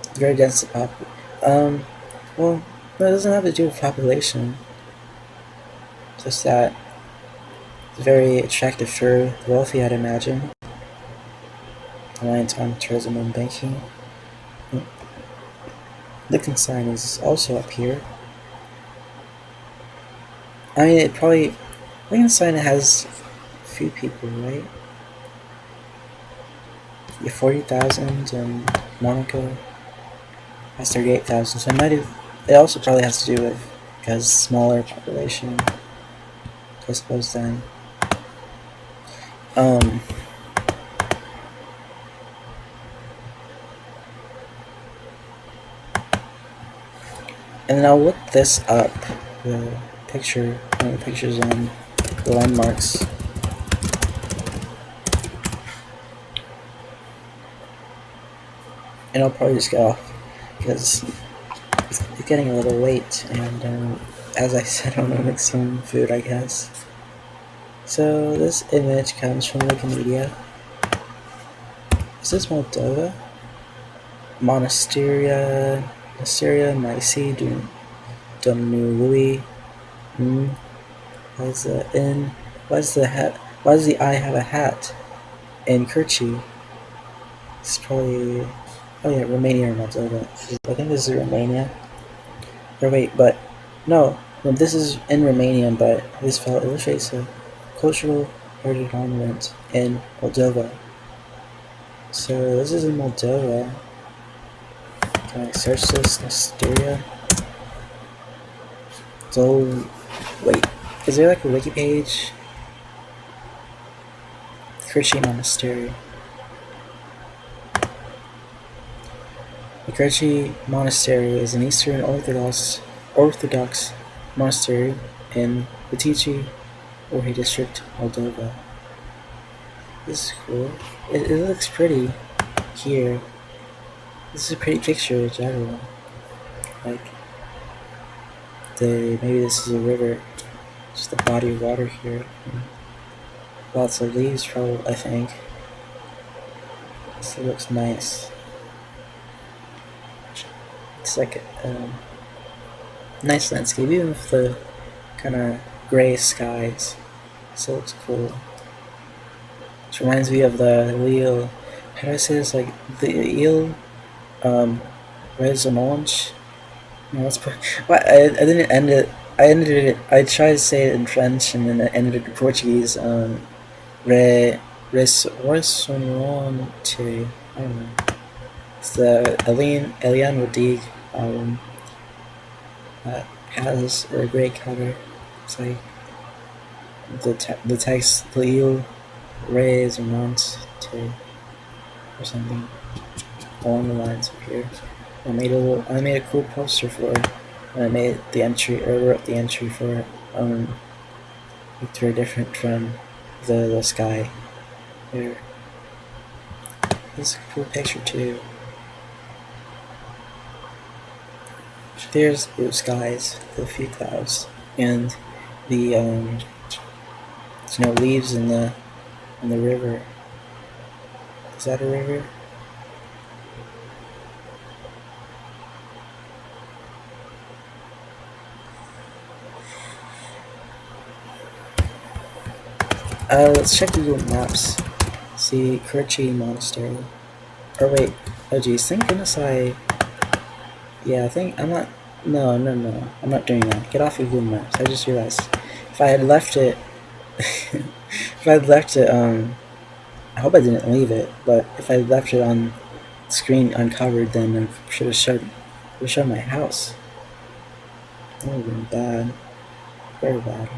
it's very dense well, no, it doesn't have to do with population. Just that it's very attractive for the wealthy, I'd imagine. Reliant on tourism and banking. Liechtenstein is also up here. I mean, Liechtenstein has a few people, right? Yeah, 40,000, and Monaco has 38,000. So it also probably has to do with because smaller population. I suppose then. And then I'll look this up, the picture, one of the pictures on the landmarks. And I'll probably just get off because it's getting a little late, and as I said, I'm gonna make some food, I guess. So this image comes from Wikimedia. Is this Moldova? Monasteria Nici Domnului. Why is the in? Why is the hat? Why does the eye have a hat? In Kerchi. It's probably. Oh yeah, Romania or Moldova. I think this is Romania. Or wait, but no, this is in Romania, but this file illustrates a cultural heritage monument in Moldova. So this is in Moldova. Can I search this? Monasteria? So, wait, is there like a wiki page? Kerchi Monastery. The Kerchi Monastery is an Eastern Orthodox monastery in Butici, Orhi District, Moldova. This is cool. It looks pretty here. This is a pretty picture in general. Like, maybe this is a river. Just a body of water here. Lots of leaves, probably, I think. This looks nice. It's like a nice landscape, even with the kind of gray skies. So it looks cool. Which reminds me of the wheel. How do I say this? Like the eel, resonance. No, let's put. Well, I didn't end it. I ended it. I tried to say it in French and then I ended it in Portuguese. Resonante. I don't know. It's the Eliane Rodigue album that has a great cover. It's like the text Leo Reyes or Mont to or something along the lines of here. I made a cool poster for it. And I made the entry or wrote the entry for it. It's very different from the sky here. This is a cool picture too. There's blue skies with a few clouds and the leaves in the river. Is that a river? Let's check Google Maps. See Kerchi Monastery. Or wait, oh geez, thank goodness yeah, I think I'm not. No, I'm not doing that. Get off of Google Maps. I just realized if I had left it, I hope I didn't leave it. But if I left it on screen uncovered, then I should have shown my house. That would have been bad, very bad.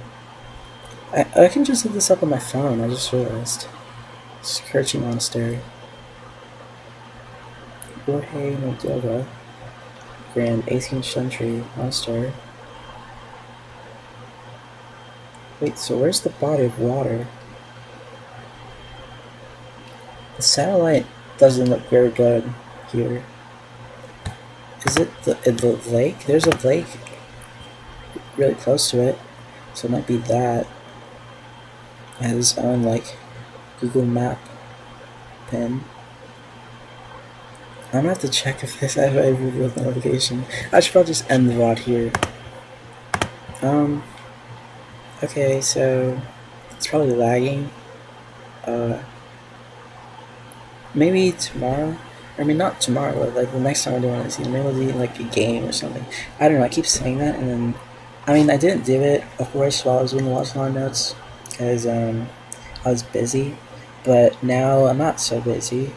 I can just look this up on my phone. I just realized. It's Kerchi Monastery. Jorge Moldova. Grand 18th century monastery. Wait, so where's the body of water? The satellite doesn't look very good here. Is it the lake? There's a lake really close to it, so it might be that. It has its own like Google Map pin. I'm gonna have to check if this has a Google notification. I should probably just end the VOD here. Okay, so it's probably lagging. Maybe tomorrow. I mean, not tomorrow, but like the next time I do one of these, maybe we'll do like a game or something. I don't know. I keep saying that, and then, I mean, I didn't do it, of course, while I was doing the watch-along notes, because I was busy. But now I'm not so busy.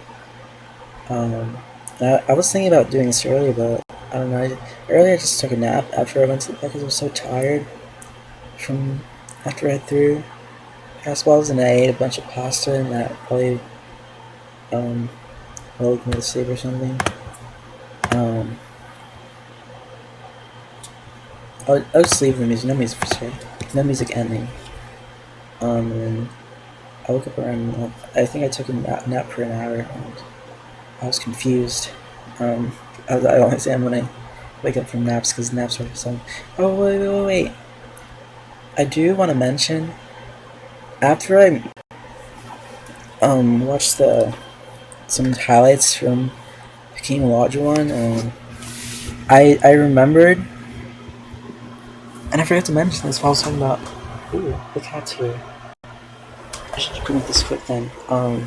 I was thinking about doing this earlier, but I don't know. Earlier I just took a nap after I went to bed because I was so tired from after I threw fastballs, and I ate a bunch of pasta, and that probably woke me to sleep or something. I'll just leave the music. No music for today. No music ending. And I woke up around. I think I took a nap for an hour, and I was confused. Um, I always am when I wake up from naps because naps are so. Oh wait! I do want to mention after I watched some highlights from Hakeem Olajuwon, I remembered, and I forgot to mention this while I was talking about. Ooh, the cat's here. I should just make this quick then. But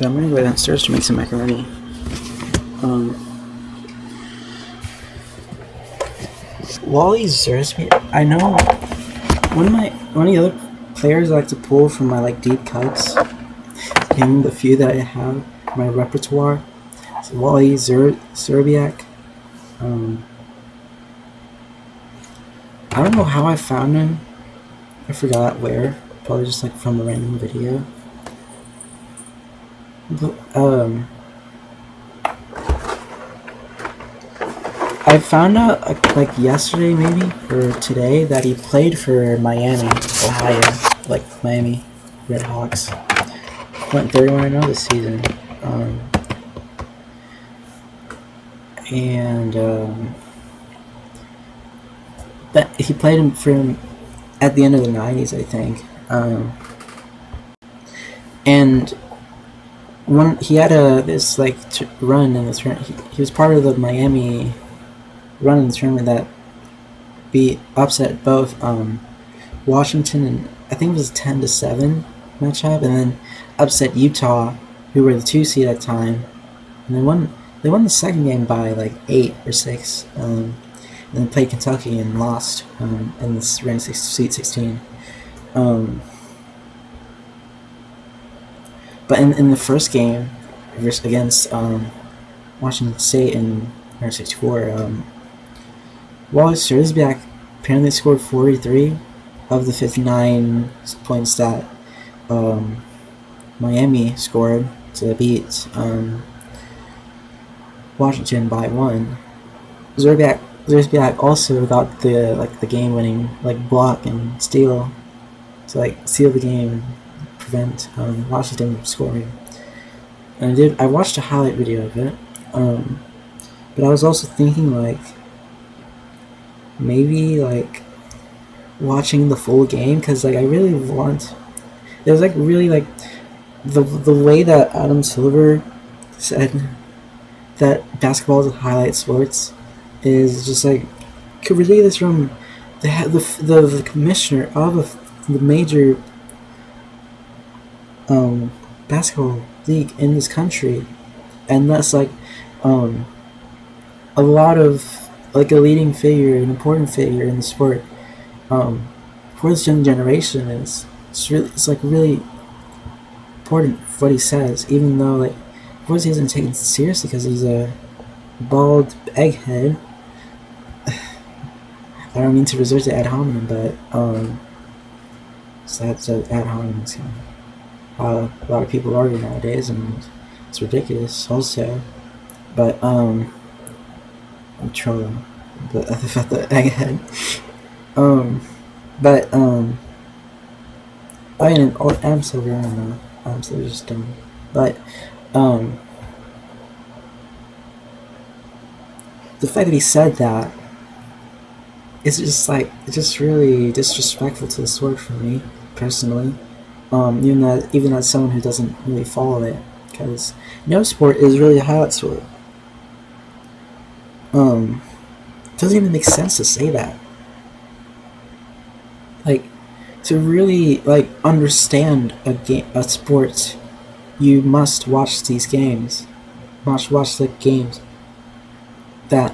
I'm gonna go downstairs to make some macaroni. Um, Wally Zersby. I know one of the other players I like to pull from my like deep cuts. Him, the few that I have in my repertoire. It's Wally Zerbiak. I don't know how I found him. I forgot where. Probably just like from a random video. But, I found out like yesterday maybe or today that he played for Miami, Ohio, like Miami Redhawks. Went 31-0 this season, and but he played him for him at the end of the '90s, I think. And when he had this like run in the tournament, he was part of the Miami run in the tournament that upset both Washington, and I think it was 10-7 matchup, and then upset Utah, who were the 2 seed at the time, and they won the second game by like 8 or 6, and then played Kentucky and lost in this ranked Sweet 16. But in the first game against Washington State in 1964, Wallace Zersbiak apparently scored 43 of the 59 points that Miami scored to beat Washington by 1. Zerbiak also got the game-winning like block and steal to like seal the game and prevent Washington from scoring. And I watched a highlight video of it, but I was also thinking like maybe like watching the full game because like I really want. There's like really like the way that Adam Silver said that basketball is a highlight sports is just like could relay this from the commissioner of the major basketball league in this country, and that's like a lot of like a leading figure, an important figure in the sport for this young generation. It's like really important what he says, even though like of course he isn't taken seriously because he's a bald egghead. I don't mean to resort to ad hominem, but so that's ad hominem is kind of how a lot of people argue nowadays, and it's ridiculous also. But I'm trolling about the egghead. But I mean, I'm so wrong. I'm so just dumb. But the fact that he said that is just like it's just really disrespectful to the sport for me personally. Even as someone who doesn't really follow it, because no sport is really a highlight sport. It doesn't even make sense to say that. Like, to really like understand a sport, you must watch these games. Must watch the games that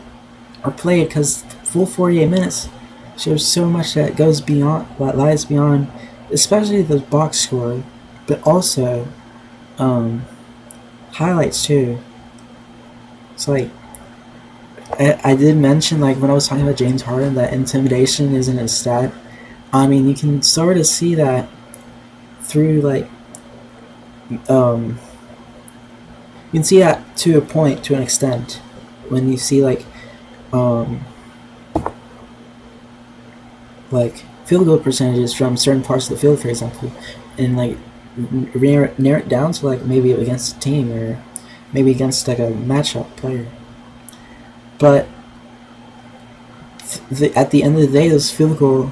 are played, because full 48 minutes shows so much that goes beyond, that lies beyond, especially the box score, but also highlights too. It's like I did mention, like when I was talking about James Harden, that intimidation isn't a stat. I mean, you can sort of see that through like you can see that to a point, to an extent, when you see like like field goal percentages from certain parts of the field, for example, and like narrow it down to like maybe against a team or maybe against like a matchup player. But at the end of the day, those field goals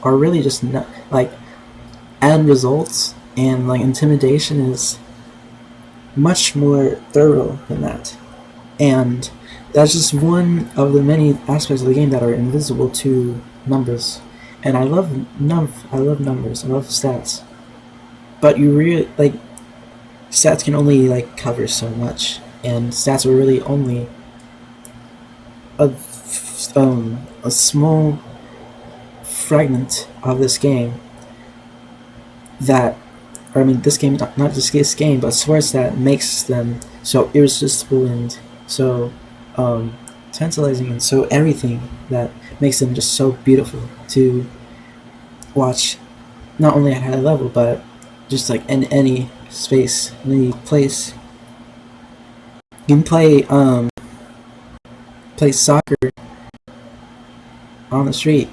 are really just not, like end results, and like intimidation is much more thorough than that. And that's just one of the many aspects of the game that are invisible to numbers. And I love numbers. I love stats. But you really like stats can only like cover so much, and stats are really only a a small fragment of this game that, or I mean, this game, not just this game, but sports that makes them so irresistible and so tantalizing and so everything that makes them just so beautiful to watch, not only at high level, but just like in any space, in any place. You can play soccer on the street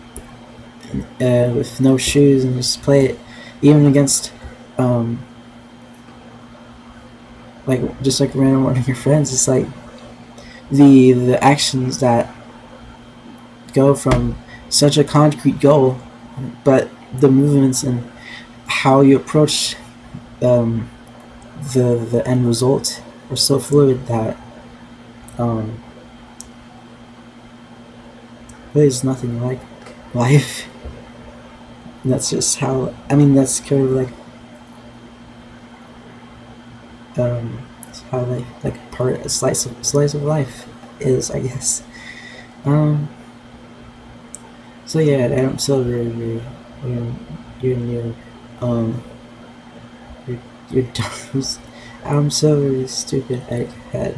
with no shoes and just play it, even against like just like random one of your friends. It's like the actions that go from such a concrete goal, but the movements and how you approach the end result are so fluid that there's nothing like life. And that's just how, I mean, that's kind of like how like part a slice of life is, I guess. So yeah, Adam Silver, you're you're dumb. Adam Silver is stupid head.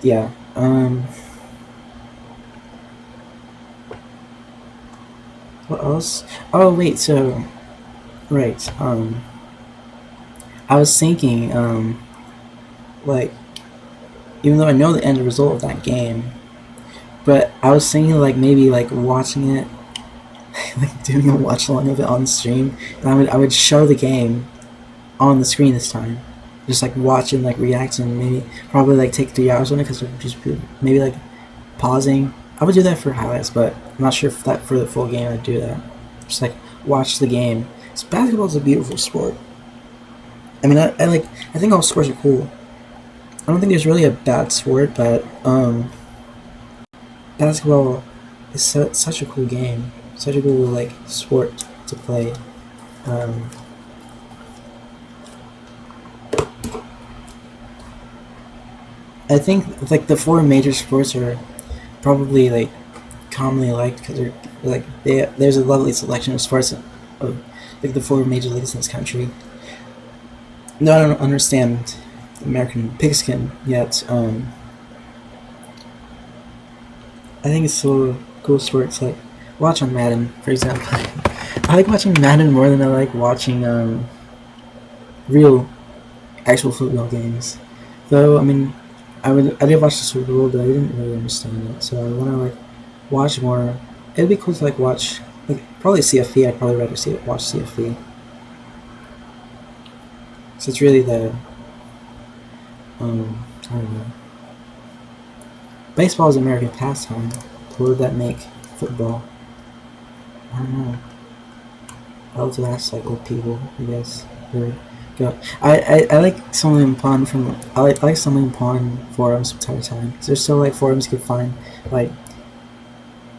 Yeah. What else? Oh wait, so right. I was thinking, like, even though I know the end result of that game, but I was thinking like maybe like watching it, like doing a watch along of it on stream, and I would show the game on the screen this time, just like watch and like react, and maybe probably like take 3 hours on it because just maybe like pausing. I would do that for highlights, but I'm not sure if that for the full game I'd do that. Just like watch the game. So basketball is a beautiful sport. I mean, I think all sports are cool. I don't think there's really a bad sport, but basketball is such a cool game, such a cool like sport to play. I think like the four major sports are probably like commonly liked because they're like there's a lovely selection of sports of like the four major leagues in this country. No, I don't understand American pigskin yet. I think it's so cool sports like watch on Madden, for example. I like watching Madden more than I like watching real actual football games. Though I mean, I did watch the Super Bowl, but I didn't really understand it. So I want to like watch more. It'd be cool to like watch like probably CFP. I'd probably rather watch CFP. So it's really the I don't know. Baseball is American pastime. What would that make football? I don't know. I'll have to ask like old people, I guess. Or go. I like Stumbling Upon from I like Stumbling Upon forums from time to time. Cause there's still like forums you can find like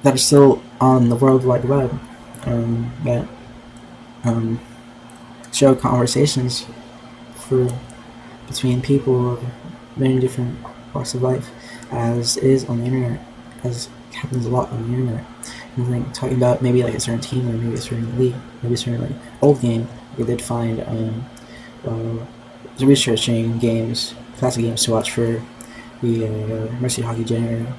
that are still on the World Wide Web. That show conversations for between people of many different walks of life, as is on the internet, as happens a lot on the internet. And like talking about maybe like a certain team or maybe a certain league, maybe a certain like old game. We did find researching games, classic games to watch for the Mercy Hockey Generator.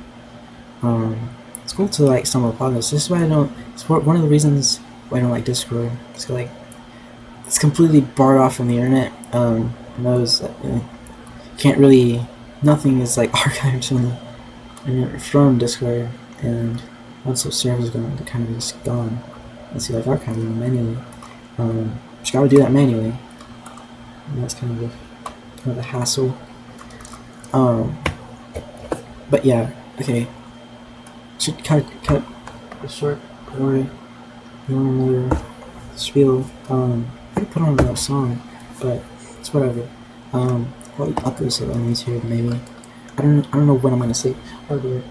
It's cool to like stumble upon this. This is why I don't. It's one of the reasons why I don't like Discord. It's like it's completely barred off from the internet. Knows that can't really. Nothing is like archived from Discord, and once the server's gone, they're kind of just gone. Unless you like archive them manually. But you gotta do that manually. And that's kind of a hassle. But yeah, okay. Should cut it short or you want another spiel. I could put on another song, but it's whatever. Probably upload it on YouTube maybe. I don't know when I'm gonna sleep. Oh dear.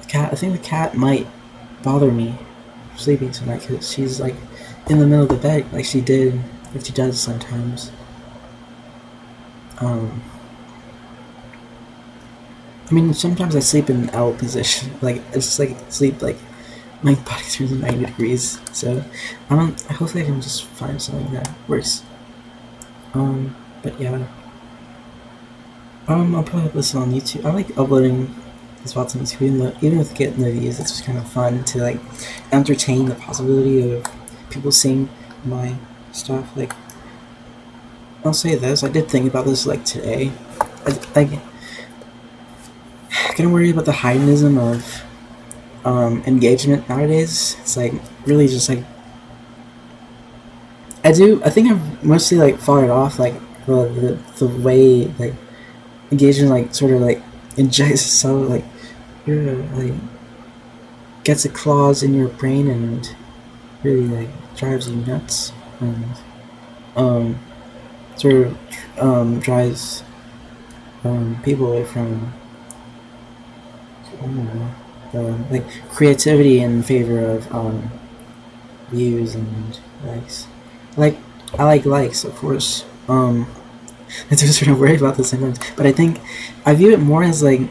The cat. I think the cat might bother me sleeping tonight because she's like in the middle of the bed, like she does sometimes. I mean, sometimes I sleep in L position, like I just like sleep like my body turns 90 degrees. So hopefully I can just find something that works. But yeah. I'll probably listen on YouTube. I like uploading these VODs on YouTube, even with getting the views. It's just kind of fun to like entertain the possibility of people seeing my stuff. Like, I'll say this: I did think about this like today. I kind of worry about the hedonism of engagement nowadays. It's like really just like I think I've mostly like fought it off, like the way like engagement like sort of like injects so like you're like gets a clause in your brain and really like drives you nuts and sort of drives people away from I don't know, like creativity in favor of views and likes. Like I like likes, of course. I do sort of worry about this sometimes, but I think I view it more as like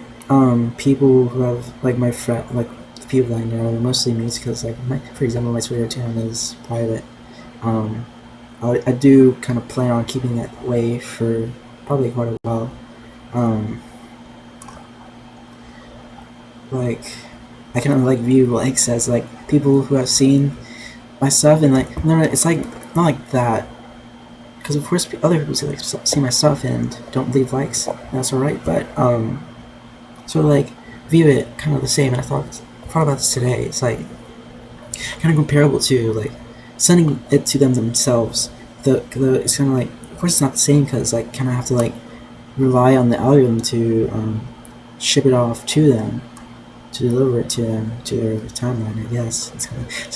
people who have like my friend, like the people I know, mostly me, because like for example, my Twitter account is private. I do kind of plan on keeping that way for probably quite a while. Like I kind of like view likes as like people who have seen my stuff, and like no, it's like not like that. Because of course other people see my stuff and don't leave likes. And that's alright, but sort of like view it kind of the same. And I thought about this today. It's like kind of comparable to like sending it to them themselves. It's kind of like, of course it's not the same because like kind of have to like rely on the algorithm to ship it off to them, to deliver it to them to their timeline. I guess it's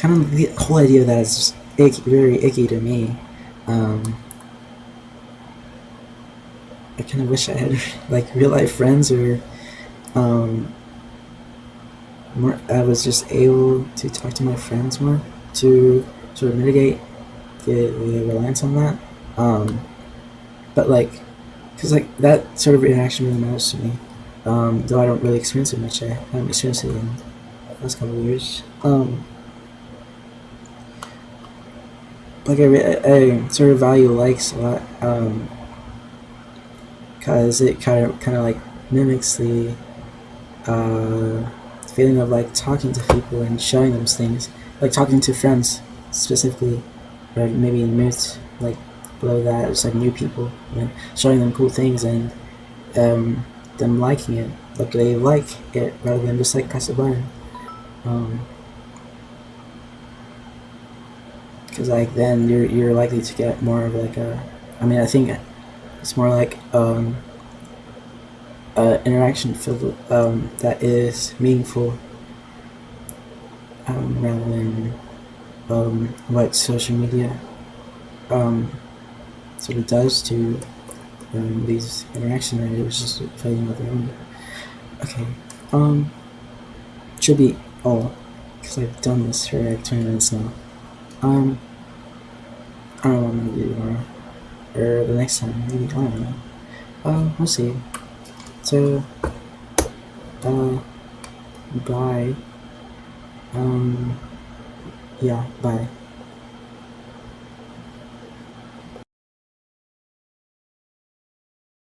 kind of the whole idea of that is just very icky to me. I kind of wish I had like real life friends, or more, I was just able to talk to my friends more to sort of mitigate the reliance on that. But like, because like that sort of interaction really matters to me. Though I don't really experience it much. I haven't experienced it in the last couple of years. Like I sort of value likes a lot. Because it kind of like mimics the feeling of like talking to people and showing them things, like talking to friends specifically, or maybe mute like below that it's like new people, and showing them cool things and them liking it, like they like it rather than just like press a button. Because like then you're likely to get more of like I think it's more like interaction filled that is meaningful rather than what social media sort of does to these interactions, and it was just filling with their own. Okay, should be all because I've done this for like 20 minutes now. I don't know what I'm gonna do tomorrow or the next time. Maybe I don't know. We'll see. So, bye. Yeah, bye.